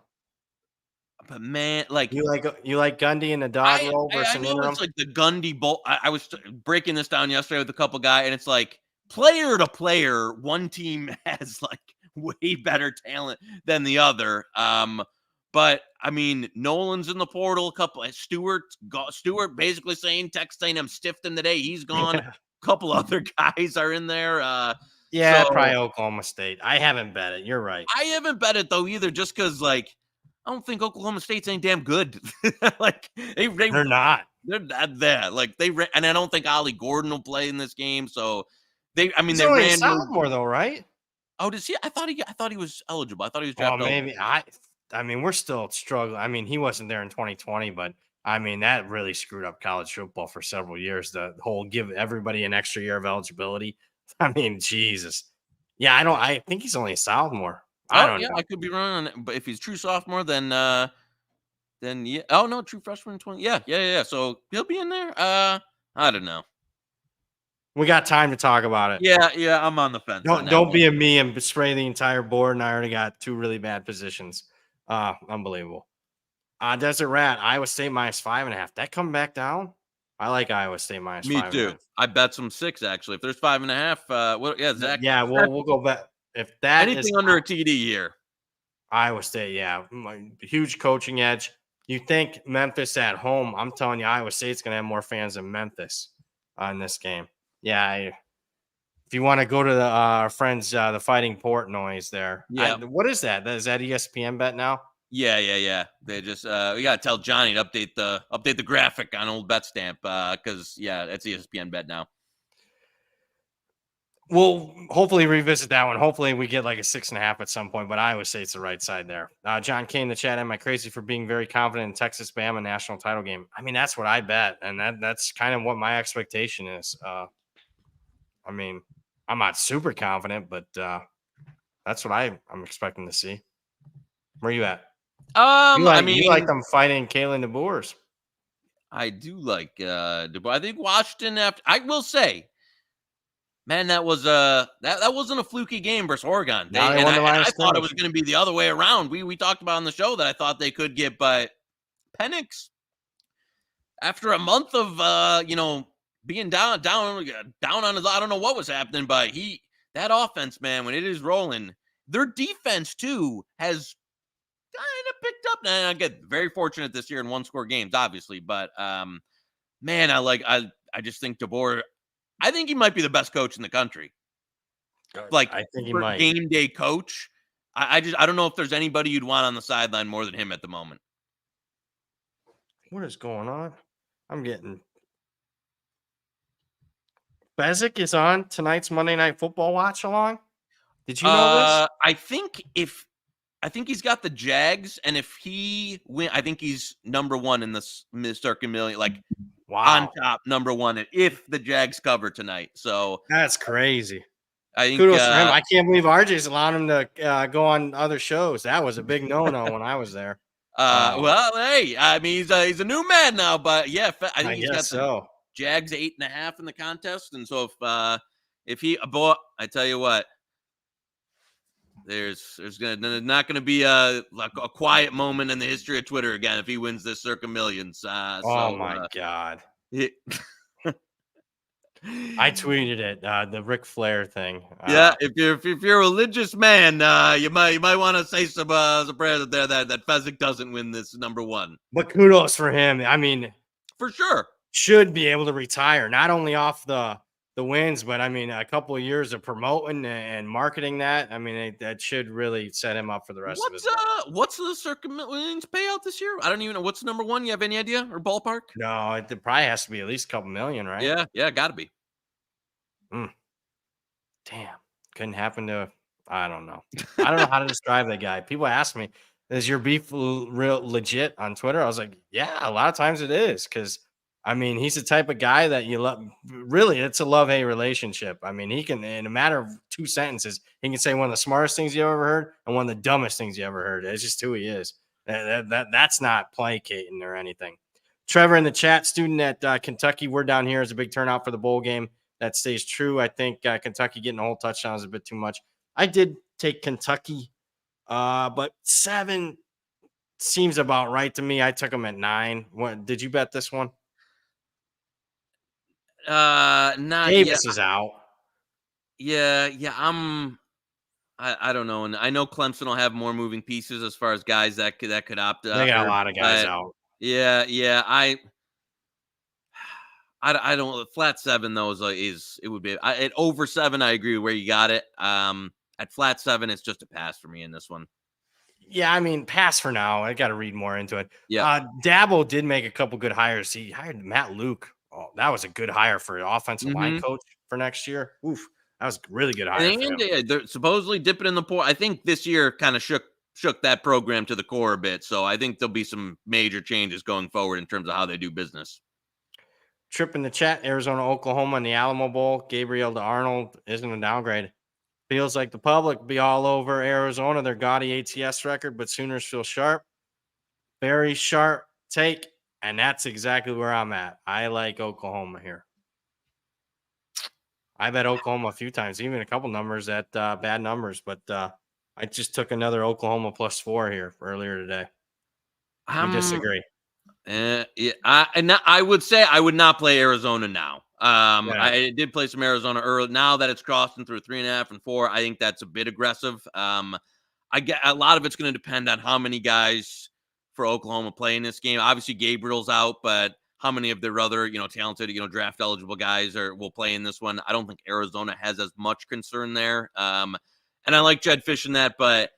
B: But man,
A: you like Gundy in the dog roll versus interim?
B: It's like the Gundy bowl. I was breaking this down yesterday with a couple guys, and it's like player to player, one team has like way better talent than the other. But I mean, Nolan's in the portal. A couple Stewart basically saying Texas A&M stiffed him today. He's gone. A couple other guys are in there.
A: Probably Oklahoma State. I haven't bet it. You're right.
B: I haven't bet it though either, just because like I don't think Oklahoma State's ain't damn good. Like they're
A: not.
B: They're not that. Like and I don't think Ollie Gordon will play in this game. So
A: he's only a sophomore though, right?
B: Oh, does he? I thought he was eligible. I thought he was drafted.
A: Maybe I mean, we're still struggling. I mean, he wasn't there in 2020, but I mean, that really screwed up college football for several years. The whole give everybody an extra year of eligibility. I mean, Jesus. Yeah, I think he's only a sophomore. I don't know.
B: I could be wrong on it, but if he's true sophomore, then yeah. Oh no, true freshman 20. Yeah. So he'll be in there. I don't know.
A: We got time to talk about it.
B: Yeah. I'm on the fence.
A: Don't be a me and spray the entire board. And I already got 2 really bad positions. Unbelievable. Desert Rat, Iowa State minus 5.5. That come back down? I like Iowa State minus 5.5.
B: Me too. I bet some 6 actually. If there's 5.5, Zach.
A: Yeah, we'll go bet. If that
B: anything under a TD here.
A: Iowa State, yeah. Huge coaching edge. You think Memphis at home? I'm telling you, Iowa State's going to have more fans than Memphis in this game. Yeah. If you want to go to our friends, the Fighting Portnoy's there.
B: Yeah.
A: What is that? Is that ESPN bet now?
B: Yeah. They just we gotta tell Johnny to update the graphic on old bet stamp because it's ESPN bet now.
A: We'll hopefully revisit that one. Hopefully we get like a 6.5 at some point, but I would say it's the right side there. John Kane in the chat, am I crazy for being very confident in Texas Bama national title game? I mean, that's what I bet, and that's kind of what my expectation is. I mean, I'm not super confident, but that's what I'm expecting to see. Where are you at? You like them fighting Kalen DeBoers.
B: I do like DeBoer. I think Washington I will say, man, that was that wasn't a fluky game versus Oregon. I thought it was going to be the other way around. We talked about on the show that I thought they could get, but Penix, after a month of being down on his, I don't know what was happening, but that offense, man, when it is rolling, their defense too has kind of picked up. And I get very fortunate this year in 1-score games, obviously, but man, I just think DeBoer. I think he might be the best coach in the country.
A: Like, I think he might.
B: Game day coach. I don't know if there's anybody you'd want on the sideline more than him at the moment.
A: What is going on? I'm getting Bezic is on tonight's Monday Night Football watch along. Did you know this?
B: I think he's got the Jags, and if he win, I think he's number one in this Circa Million, like on
A: Wow,
B: top, number one if the Jags cover tonight. So
A: that's crazy.
B: I think
A: Kudos for him. I can't believe RJ's allowed him to go on other shows. That was a big no-no when I was there.
B: well, hey, I mean he's a new man now, but yeah, I think
A: I
B: he's
A: guess
B: got the
A: so.
B: Jags 8.5 in the contest, and so if he boy, I tell you what, there's not gonna be a quiet moment in the history of Twitter again if he wins this Circa Millions.
A: Oh my God. I tweeted it, the Ric Flair thing.
B: Yeah, if you're a religious man, you might want to say some prayers there that Fezzik doesn't win this number one.
A: But kudos for him. I mean,
B: for sure,
A: should be able to retire not only off the wins, but I mean a couple of years of promoting and marketing that. I mean that should really set him up for the rest of his life.
B: What's the Circa Millions payout this year? I don't even know. What's number one? You have any idea or ballpark?
A: No, it probably has to be at least a couple million, right?
B: Yeah, got to be.
A: Damn, couldn't happen to. I don't know. I don't know how to describe that guy. People ask me, "Is your beef real legit on Twitter?" I was like, "Yeah, a lot of times it is." Because I mean, he's the type of guy that you love. Really, it's a love-hate relationship. I mean, he can, in a matter of 2 sentences, he can say one of the smartest things you ever heard and one of the dumbest things you ever heard. It's just who he is. That's not placating or anything. Trevor in the chat, student at Kentucky. We're down here as a big turnout for the bowl game. That stays true. I think Kentucky getting a whole touchdown is a bit too much. I did take Kentucky, but 7 seems about right to me. I took them at 9. What did you bet this one?
B: Not
A: Davis
B: yet.
A: is out.
B: Yeah. I don't know, and I know Clemson will have more moving pieces as far as guys that could opt out.
A: They got a lot of guys out.
B: Yeah. I don't flat 7 though is it would be at over 7. I agree with where you got it. At flat 7, it's just a pass for me in this one.
A: Yeah, I mean, pass for now. I got to read more into it.
B: Yeah.
A: Dabo did make a couple good hires. He hired Matt Luke. Oh, that was a good hire for an offensive line coach for next year. Oof, that was a really good hire.
B: And they're supposedly dipping in the pool. I think this year kind of shook that program to the core a bit. So I think there'll be some major changes going forward in terms of how they do business.
A: Trip in the chat, Arizona, Oklahoma in the Alamo Bowl. Gabriel to Arnold isn't a downgrade. Feels like the public be all over Arizona, their gaudy ATS record, but Sooners feel sharp. Very sharp take, and that's exactly where I'm at. I like Oklahoma here. I bet Oklahoma a few times, even a couple numbers at bad numbers, but I just took another Oklahoma +4 here earlier today. We disagree.
B: Yeah, I would say I would not play Arizona now. I did play some Arizona early. Now that it's crossing through 3.5 and 4, I think that's a bit aggressive. I get a lot of it's going to depend on how many guys for Oklahoma play in this game. Obviously, Gabriel's out, but how many of their other, talented, draft eligible guys will play in this one? I don't think Arizona has as much concern there. And I like Jed Fish in that, but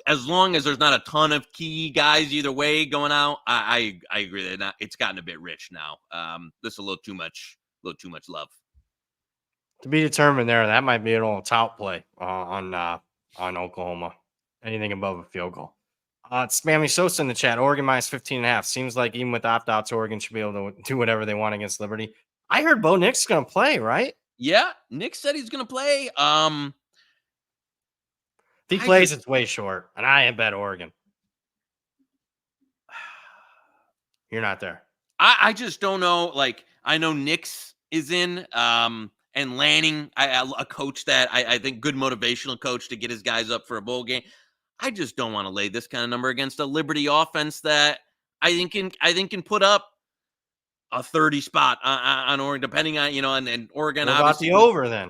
B: as long as there's not a ton of key guys either way going out, I agree that it's gotten a bit rich now. This is a little too much love.
A: To be determined there. That might be an old tout play on Oklahoma. Anything above a field goal. It's Spammy Sosa in the chat. Oregon -15.5. Seems like even with opt-outs, Oregon should be able to do whatever they want against Liberty. I heard Bo Nix going to play, right?
B: Yeah, Nick said he's going to play.
A: If he plays, it's way short, and I bet Oregon. You're not there.
B: I just don't know. Like, I know Nix is in, and Lanning, a coach that I think good motivational coach to get his guys up for a bowl game. I just don't want to lay this kind of number against a Liberty offense that I think can put up a 30 spot on Oregon, depending on and Oregon.
A: What about the over then?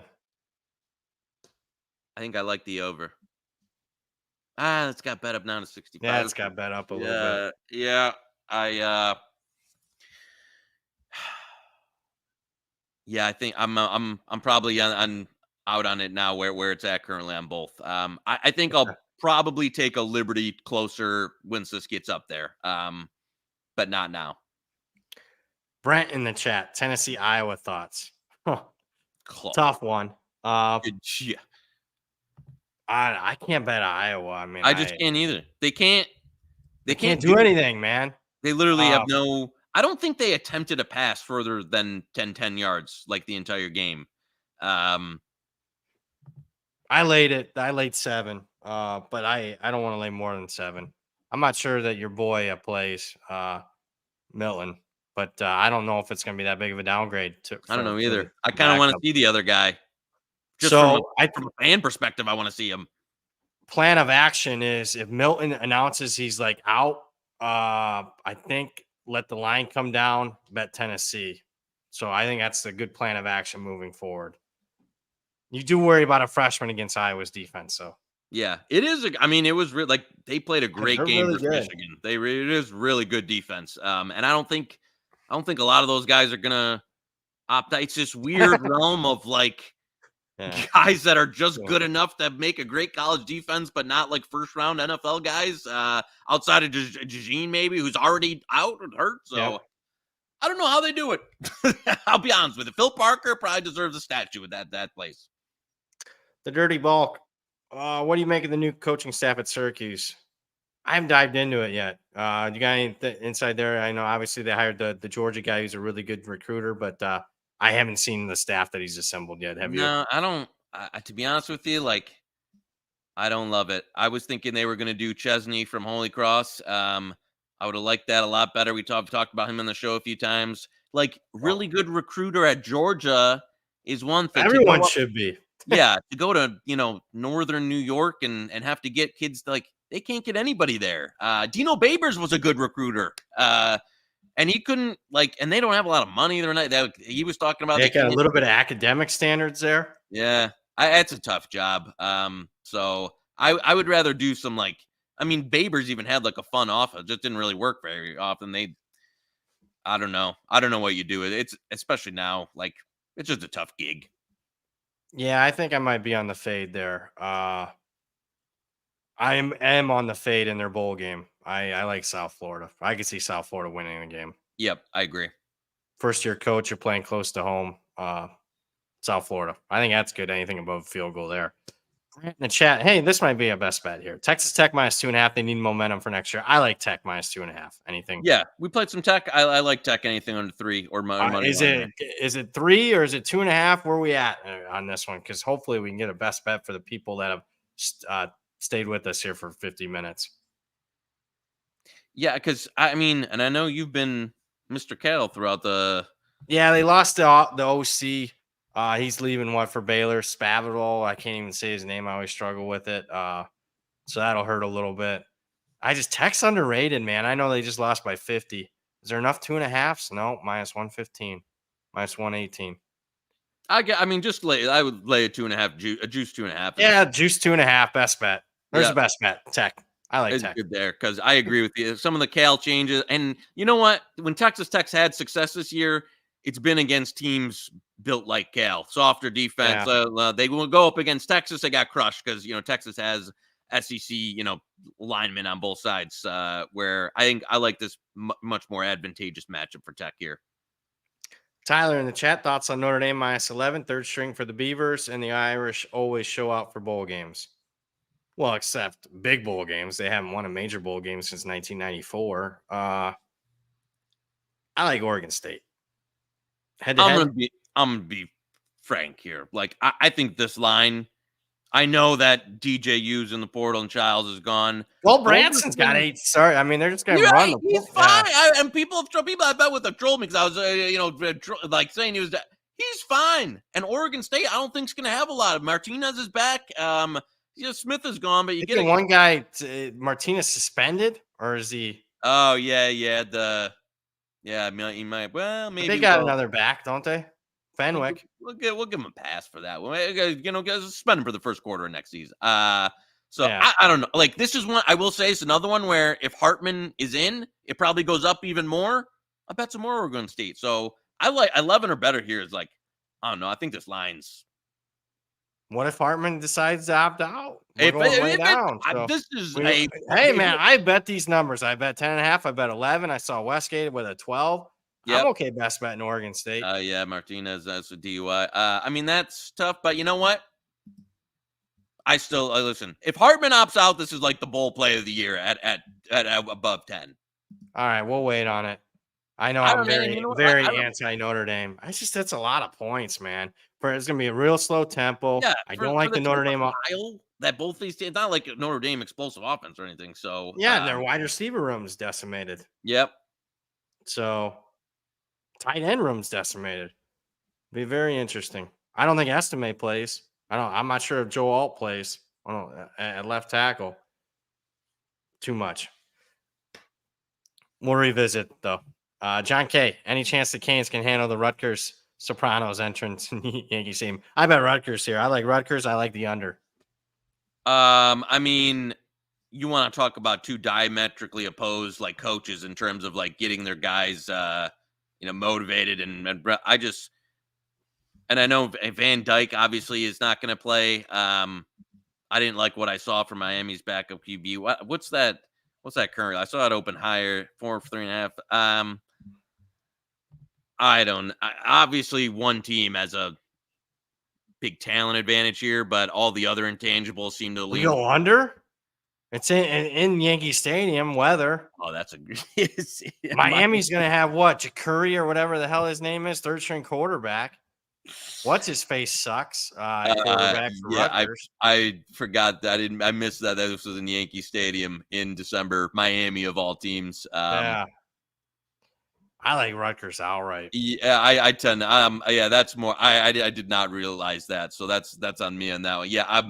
B: I think I like the over. It's got bet up now to 65.
A: Yeah, it's got bet up a little bit.
B: Yeah, I think I'm probably on out on it now where it's at currently on both. I think I'll probably take a liberty closer once this gets up there, but not now.
A: Brent in the chat, Tennessee, Iowa thoughts. Huh,
B: Close.
A: tough one.
B: Yeah.
A: I can't bet Iowa. I mean,
B: I just can't either. They can't
A: do anything, man.
B: They literally have no. I don't think they attempted a pass further than 10 yards like the entire game.
A: I laid 7. But I don't want to lay more than 7. I'm not sure that your boy plays Milton, but I don't know if it's going to be that big of a downgrade.
B: I don't know either. I kind of want to see the other guy. Just
A: from
B: a fan perspective, I want to see him.
A: Plan of action is if Milton announces he's like out, I think let the line come down, bet Tennessee. So I think that's a good plan of action moving forward. You do worry about a freshman against Iowa's defense, so.
B: Yeah, it is. It was like they played a great game versus Michigan. It is really good defense. And I don't think a lot of those guys are gonna opt out. It's this weird realm of like guys that are just good enough to make a great college defense, but not like first round NFL guys. Outside of Jajeen, maybe, who's already out and hurt. So I don't know how they do it. I'll be honest with you. Phil Parker probably deserves a statue with that place.
A: The Dirty Bulk. What do you make of the new coaching staff at Syracuse? I haven't dived into it yet. You got any inside there? I know obviously they hired the Georgia guy who's a really good recruiter, but I haven't seen the staff that he's assembled yet. Have you?
B: No, I don't. To be honest with you, like, I don't love it. I was thinking they were going to do Chesney from Holy Cross. I would have liked that a lot better. We talked about him on the show a few times. Like, really good recruiter at Georgia is one thing.
A: Everyone should be.
B: Yeah, to go to, northern New York and have to get kids, like, they can't get anybody there. Dino Babers was a good recruiter. And he couldn't, and they don't have a lot of money. He was talking about.
A: They got a little bit of academic standards there.
B: Yeah, it's a tough job. So I would rather do some, Babers even had, a fun offer. It just didn't really work very often. I don't know. I don't know what you do. It's, especially now, it's just a tough gig.
A: Yeah, I think I might be on the fade there. I am on the fade in their bowl game. I like South Florida. I could see South Florida winning the game.
B: Yep, I agree.
A: First year coach, you're playing close to home. South Florida. I think that's good. Anything above field goal there. In the chat, hey, this might be a best bet here. Texas Tech -2.5. They need momentum for next year. I like Tech -2.5. Anything?
B: Yeah, we played some Tech. I like Tech. Anything under 3 or money.
A: Is it 3 or is it 2.5? Where are we at on this one? Because hopefully we can get a best bet for the people that have stayed with us here for 50 minutes.
B: Yeah, because and I know you've been Mr. Cattle throughout the.
A: Yeah, they lost the OC. He's leaving for Baylor? Spavital. I can't even say his name. I always struggle with it. So that'll hurt a little bit. Tech's underrated, man. I know they just lost by 50. Is there enough 2.5s? No, -115, -118.
B: Just I would lay a 2.5, a juice 2.5.
A: Yeah, juice 2.5. Best bet. There's the best bet. Tech. I like Tech.
B: Good there because I agree with you. Some of the Cal changes, and you know what? When Texas Tech's had success this year, it's been against teams built like Cal, softer defense. Yeah. They will go up against Texas. They got crushed because Texas has SEC linemen on both sides. Where I think I like this much more advantageous matchup for Tech here.
A: Tyler in the chat, thoughts on Notre Dame -11, third string for the Beavers, and the Irish always show out for bowl games. Well, except big bowl games. They haven't won a major bowl game since 1994. I like Oregon State.
B: I'm gonna be frank here. I think this line. I know that DJU's in the portal and Childs is gone.
A: Well, Branson's got 8. Sorry, they're just gonna run.
B: He's fine. And people I bet with have trolled me because I was saying he's fine. And Oregon State, I don't think is gonna have a lot of. Martinez is back. Smith is gone, but you get
A: one guy. Martinez suspended, or is he?
B: Oh yeah. He might. Well, maybe
A: they got another back, don't they? Fenwick.
B: We'll give him a pass for that one. Suspend him for the first quarter of next season. I don't know. This is one I will say. It's another one where if Hartman is in, it probably goes up even more. I bet some more Oregon State. So I like 11 or better here. Is I don't know. I think this line's
A: What if Hartman decides to opt out? We're going way down. So
B: this is
A: hey, man, I bet these numbers. I bet 10.5. I bet 11. I saw Westgate with a 12. I'm
B: Yep.
A: okay best betting Oregon State.
B: Yeah, Martinez, that's a DUI. I mean, that's tough, but you know what? I still listen. If Hartman opts out, this is like the bowl play of the year at above 10.
A: All right, we'll wait on it. I know
B: I
A: I'm
B: don't know.
A: very,
B: You know what?
A: very
B: I don't,
A: anti Notre Dame. That's a lot of points, man. It's gonna be a real slow tempo.
B: yeah,
A: I
B: for
A: don't like
B: the
A: the Notre
B: type of
A: Dame.
B: style that both these teams, not like Notre Dame explosive offense or anything. So,
A: Yeah, and their wide receiver room is decimated.
B: yep.
A: So tight end room's decimated. Be very interesting. I don't think Estime plays. I'm not sure if Joe Alt plays. I don't know, at left tackle. Too much. We'll revisit though. John K. Any chance the Canes can handle the Rutgers Sopranos entrance in the Yankee team? I bet Rutgers here. I like Rutgers. I like the under.
B: I mean, you want to talk about two diametrically opposed like coaches in terms of like getting their guys, motivated and I know Van Dyke obviously is not going to play. I didn't like what I saw from Miami's backup QB. What's that? What's that current? I saw it open higher, 3.5. Obviously one team has a big talent advantage here, but all the other intangibles seem to
A: We
B: lean.
A: go under. It's in Yankee Stadium. Weather.
B: Oh, that's a
A: Miami's going to have what? Jakuri or whatever the hell his name is, third string quarterback. What's his face sucks. Quarterback for Rutgers.
B: I forgot that. I missed that. This was in Yankee Stadium in December. Miami of all teams.
A: Yeah. I like Rutgers outright.
B: Yeah, I tend to. Yeah, that's more. I did not realize that. So that's on me on that one. Yeah,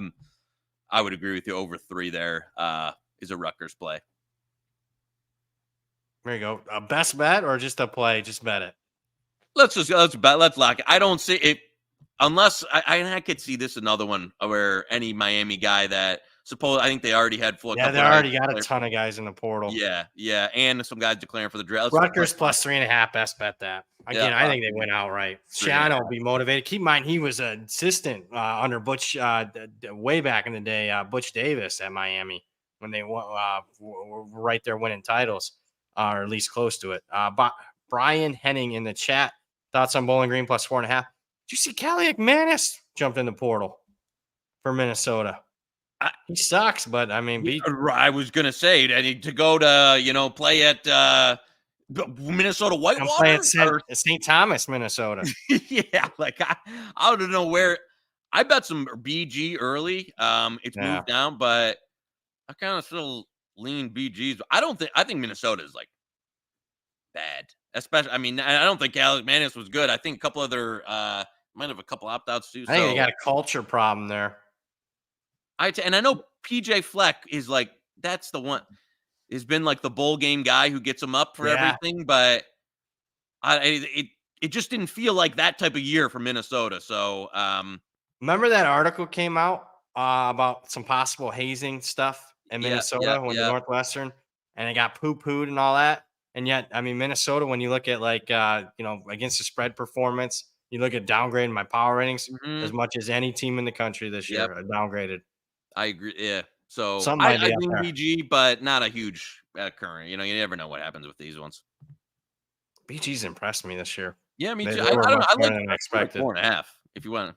B: I would agree with you. Over 3 there is a Rutgers play.
A: There you go. A best bet or just a play? Just bet it.
B: Let's lock it. I don't see it unless I could see this another one where any Miami guy that I think they already had full.
A: Yeah, they already got a ton of guys in the portal.
B: Yeah, and some guys declaring for the draft.
A: Rutgers plus 3.5. Best bet that. Again, I think they went outright. Shiano will be motivated. Keep in mind he was an assistant under Butch way back in the day. Butch Davis at Miami when they were right there winning titles, or at least close to it. Brian Henning in the chat. Thoughts on Bowling Green plus 4.5? Did you see Kaliak Manis jumped in the portal for Minnesota? He sucks, but I mean,
B: I was gonna say that to go to play at Minnesota Whitewater
A: or St. Thomas, Minnesota.
B: Yeah, like I don't know where. I bet some BG early. It's moved down, but I kind of still lean BGs. I think Minnesota is like bad. Especially, I mean, I don't think Alex Manis was good. I think a couple other might have a couple opt-outs too.
A: I think they got a culture problem there.
B: And I know PJ Fleck is like that's the one. Has been like the bowl game guy who gets them up for everything, but it just didn't feel like that type of year for Minnesota. So
A: remember that article came out about some possible hazing stuff in Minnesota when the Northwestern, and it got poo-pooed and all that. And yet, I mean, Minnesota, when you look at like, against the spread performance, you look at downgrading my power ratings as much as any team in the country this year are downgraded.
B: I agree. Yeah. So
A: I
B: think BG, but not a huge current. You never know what happens with these ones.
A: BG's impressed me this year.
B: Yeah, me too.
A: I like expected.
B: 4.5 if you want.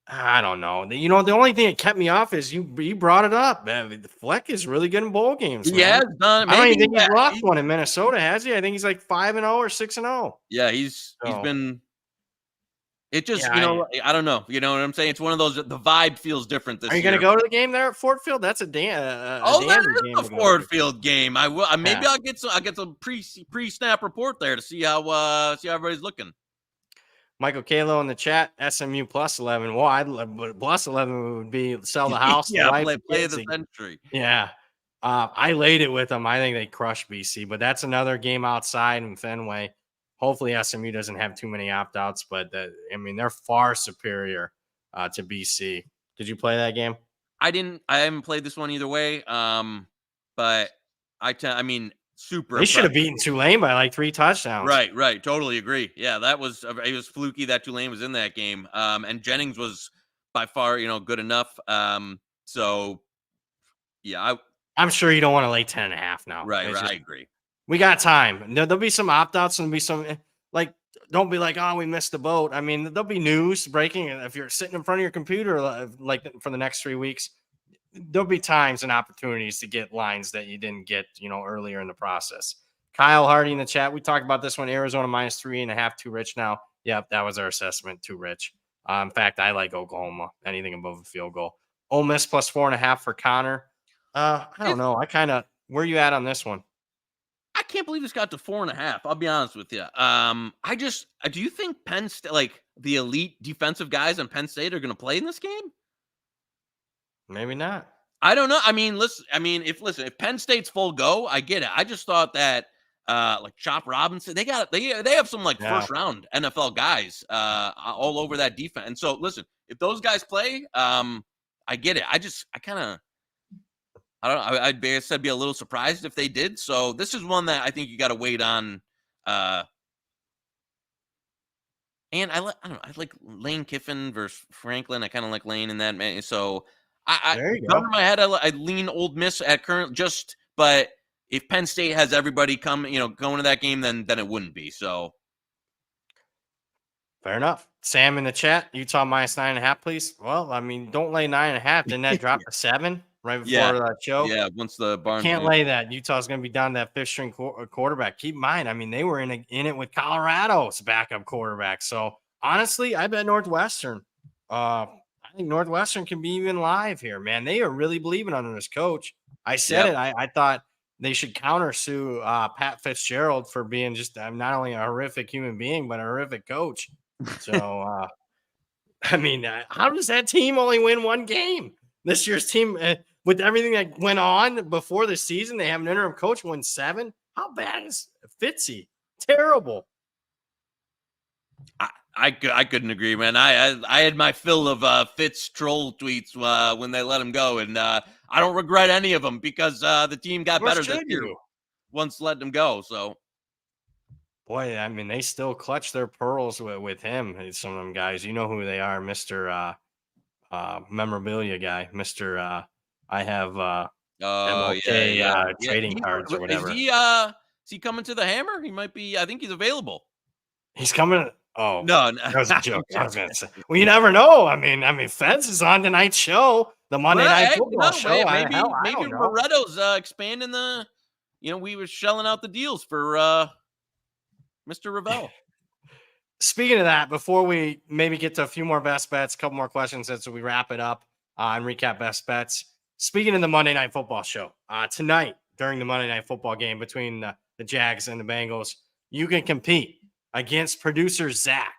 A: I don't know. The only thing that kept me off is you brought it up. Man, Fleck is really good in bowl games.
B: Yeah,
A: I don't even think he's lost one in Minnesota, has he? I think he's like 5-0 or 6-0.
B: Yeah, he's been. It just, I don't know. You know what I'm saying? It's one of those. The vibe feels different this year.
A: Are you going to go to the game there at Ford Field? That's a
B: that is a Ford Field game. I will. Maybe I'll get some pre-snap report there to see how everybody's looking.
A: Michael Kalo in the chat, SMU plus 11. Well, plus 11 would be sell the house.
B: Play the century.
A: Yeah. I laid it with them. I think they crushed BC, but that's another game outside in Fenway. Hopefully SMU doesn't have too many opt-outs, but they're far superior to BC. Did you play that game?
B: I haven't played this one either way. But super.
A: They should have beaten Tulane by like 3 touchdowns.
B: Right. Totally agree. Yeah, it was fluky that Tulane was in that game. And Jennings was by far, good enough. So yeah,
A: I'm sure you don't want to lay 10.5 now.
B: right. I agree.
A: We got time. There'll be some opt-outs and there'll be some like, don't be like, oh, we missed the boat. I mean, there'll be news breaking. If you're sitting in front of your computer, like for the next 3 weeks, there'll be times and opportunities to get lines that you didn't get, earlier in the process. Kyle Hardy in the chat. We talked about this one. Arizona -3.5, too rich now. Yep, that was our assessment. Too rich. In fact, I like Oklahoma. Anything above a field goal. Ole Miss +4.5 for Connor. I don't know. Where you at on this one?
B: I can't believe this got to 4.5. I'll be honest with you. Do you think Penn State, like the elite defensive guys on Penn State, are going to play in this game?
A: Maybe not.
B: I don't know. I mean, if Penn State's full go, I get it. I just thought that like Chop Robinson, they have some first round NFL guys all over that defense. And so listen, if those guys play, I get it. I don't know. I'd be a little surprised if they did. So this is one that I think you got to wait on. And I like Lane Kiffin versus Franklin. I kind of like Lane in that, man. So
A: there you go.
B: In my head, I lean Ole Miss at current. But if Penn State has everybody going to that game, then it wouldn't be. So
A: fair enough. Sam in the chat, Utah -9.5, please. Well, I mean, don't lay 9.5. Didn't that drop to 7 right before that show?
B: Yeah, once the Barnes
A: can't lay that. Utah's going to be down to that fifth-string quarterback. Keep in mind, I mean, they were in it with Colorado's backup quarterback. So honestly, I bet Northwestern. I think Northwestern can be even live here, man. They are really believing under this coach. I said it. I thought they should countersue Pat Fitzgerald for being just not only a horrific human being, but a horrific coach. So, I mean, how does that team only win one game? This year's team, with everything that went on before the season, they have an interim coach win 7. How bad is Fitzy? Terrible.
B: I couldn't agree, man. I had my fill of Fitz troll tweets when they let him go, and I don't regret any of them because the team got better this year once let him go. So,
A: boy, I mean, they still clutch their pearls with him. Some of them guys, you know who they are, Mr. Memorabilia guy, Mr. I have MLK trading cards or whatever.
B: Is he coming to the Hammer? He might be. I think he's available.
A: He's coming. Oh
B: no,
A: that was a joke. I was gonna say. Well, you never know. I mean, Feds is on tonight's show, the Monday Night Football show.
B: Maybe Moretto's expanding the. We were shelling out the deals for Mr. Ravel.
A: Speaking of that, before we maybe get to a few more best bets, a couple more questions as we wrap it up and recap best bets. Speaking of the Monday Night Football show, tonight during the Monday Night Football game between the Jags and the Bengals, you can compete against producer Zach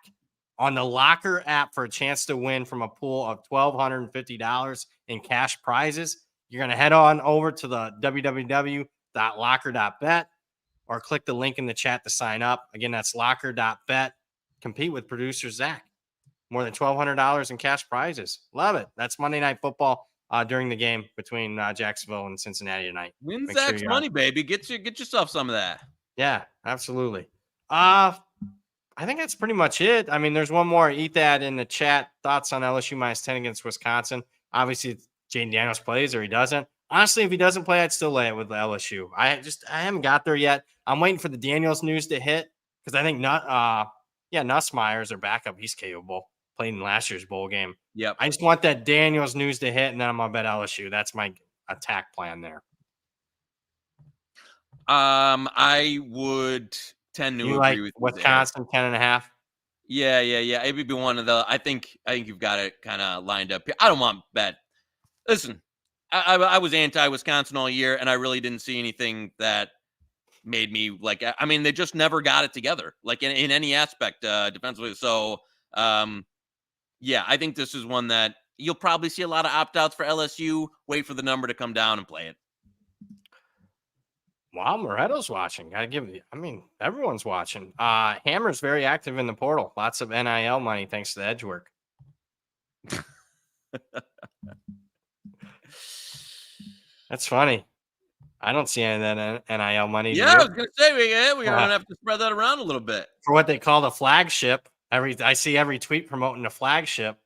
A: on the Locker app for a chance to win from a pool of $1,250 in cash prizes. You're going to head on over to the www.locker.bet or click the link in the chat to sign up. Again, that's locker.bet. Compete with producer Zach. More than $1,200 in cash prizes. Love it. That's Monday Night Football during the game between Jacksonville and Cincinnati tonight.
B: Win Zach's money, baby. Get yourself some of that.
A: Yeah, absolutely. I think that's pretty much it. I mean, there's one more. Eat that in the chat. Thoughts on LSU -10 against Wisconsin? Obviously, Jaden Daniels plays or he doesn't. Honestly, if he doesn't play, I'd still lay it with LSU. I haven't got there yet. I'm waiting for the Daniels news to hit because I think Nussmeier's their backup. He's capable. Played in last year's bowl game.
B: Yep.
A: I just want that Daniels news to hit, and then I'm gonna bet LSU. That's my attack plan there.
B: I would tend to agree with
A: Wisconsin 10.5.
B: Yeah. It would be one of the. I think you've got it kind of lined up here. I don't want bet. Listen, I was anti-Wisconsin all year, and I really didn't see anything that made me like. I mean, they just never got it together, like in any aspect defensively. So, yeah, I think this is one that you'll probably see a lot of opt-outs for LSU. Wait for the number to come down and play it.
A: Wow, Moretto's watching. Everyone's watching. Hammer's very active in the portal. Lots of NIL money thanks to the edge work. That's funny. I don't see any of that NIL money.
B: Yeah, I was going to say, we're going to have to spread that around a little bit.
A: For what they call the flagship. I see every tweet promoting the flagship.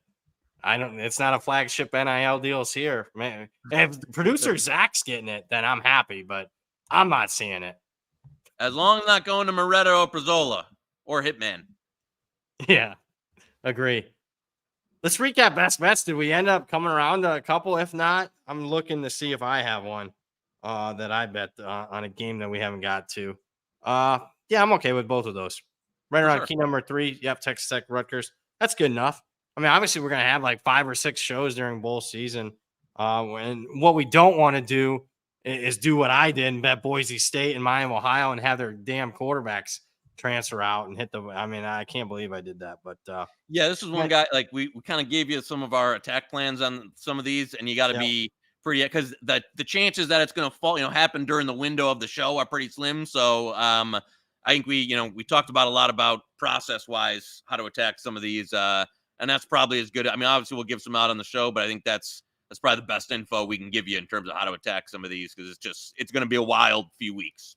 A: It's not a flagship NIL deals here, man. If producer Zach's getting it, then I'm happy, but I'm not seeing it.
B: As long as not going to Moretta or Prezzola or Hitman.
A: Yeah, agree. Let's recap best bets. Did we end up coming around to a couple? If not, I'm looking to see if I have one that I bet on a game that we haven't got to. Yeah, I'm okay with both of those. Right
B: For
A: around
B: sure.
A: key number 3. Yep, Texas Tech, Rutgers. That's good enough. I mean, obviously, we're gonna have like 5 or 6 shows during bowl season. And what we don't want to do is do what I did and bet Boise State and Miami, Ohio, and have their damn quarterbacks transfer out and hit the. I mean, I can't believe I did that, but
B: Yeah, this is one guy, like, we kind of gave you some of our attack plans on some of these, and you got to be pretty, because the chances that it's going to fall, happen during the window of the show are pretty slim. So I think we talked about a lot about process wise how to attack some of these, and that's probably as good. I mean, obviously we'll give some out on the show, but I think that's probably the best info we can give you in terms of how to attack some of these, because it's going to be a wild few weeks,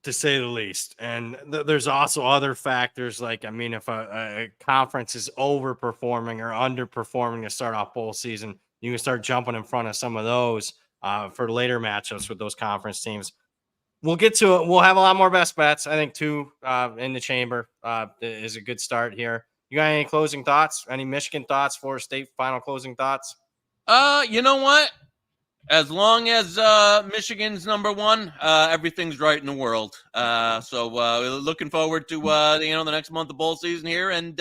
A: to say the least. And there's also other factors, like, I mean, if a conference is overperforming or underperforming to start off bowl season, you can start jumping in front of some of those for later matchups with those conference teams. We'll get to it. We'll have a lot more best bets. I think 2 in the chamber is a good start here. You got any closing thoughts? Any Michigan thoughts? Florida State final closing thoughts?
B: You know what? As long as Michigan's number 1, everything's right in the world. So looking forward to the next month of bowl season here, and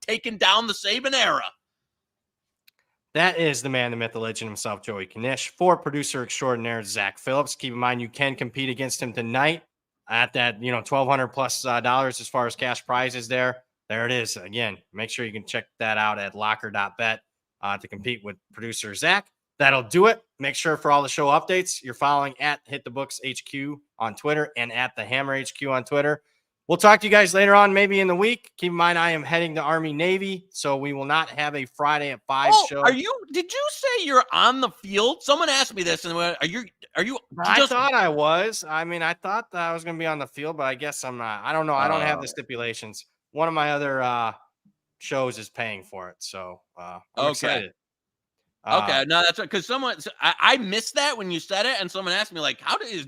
B: taking down the Saban era.
A: That is the man, the myth, the legend himself, Joey Knish. For producer extraordinaire Zach Phillips. Keep in mind you can compete against him tonight at that $1,200 plus dollars as far as cash prizes there. There it is. Again, make sure you can check that out at locker.bet to compete with producer Zach. That'll do it. Make sure for all the show updates, you're following at Hit the Books HQ on Twitter and at the Hammer HQ on Twitter. We'll talk to you guys later on, maybe in the week. Keep in mind, I am heading to Army Navy, so we will not have a Friday at 5 show.
B: Did you say you're on the field? Someone asked me this, and are you?
A: I thought I was. I mean, I thought that I was going to be on the field, but I guess I'm not. I don't know. I don't have the stipulations. One of my other shows is paying for it, so I'm excited.
B: Okay, no, that's because I missed that when you said it, and someone asked me, like, how does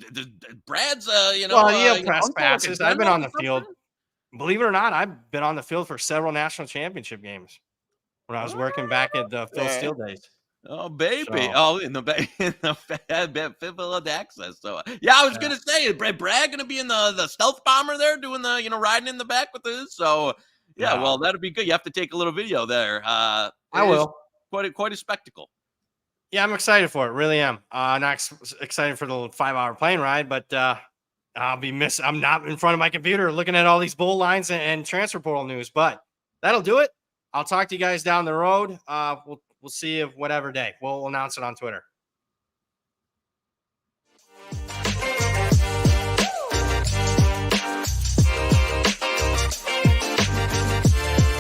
B: Brad's
A: press passes. I've been on the field. Believe it or not, I've been on the field for several national championship games when I was working back at the Phil Steele days.
B: Oh baby! So. In the fifth of access. So yeah, I was gonna say, is Brad gonna be in the stealth bomber there, doing the riding in the back with this? So yeah, well, that'd be good. You have to take a little video there. I
A: will.
B: Quite a spectacle.
A: Yeah, I'm excited for it. Really am. Not excited for the 5-hour plane ride, but I'm not in front of my computer looking at all these bowl lines and transfer portal news. But that'll do it. I'll talk to you guys down the road. We'll see you whatever day. We'll announce it on Twitter.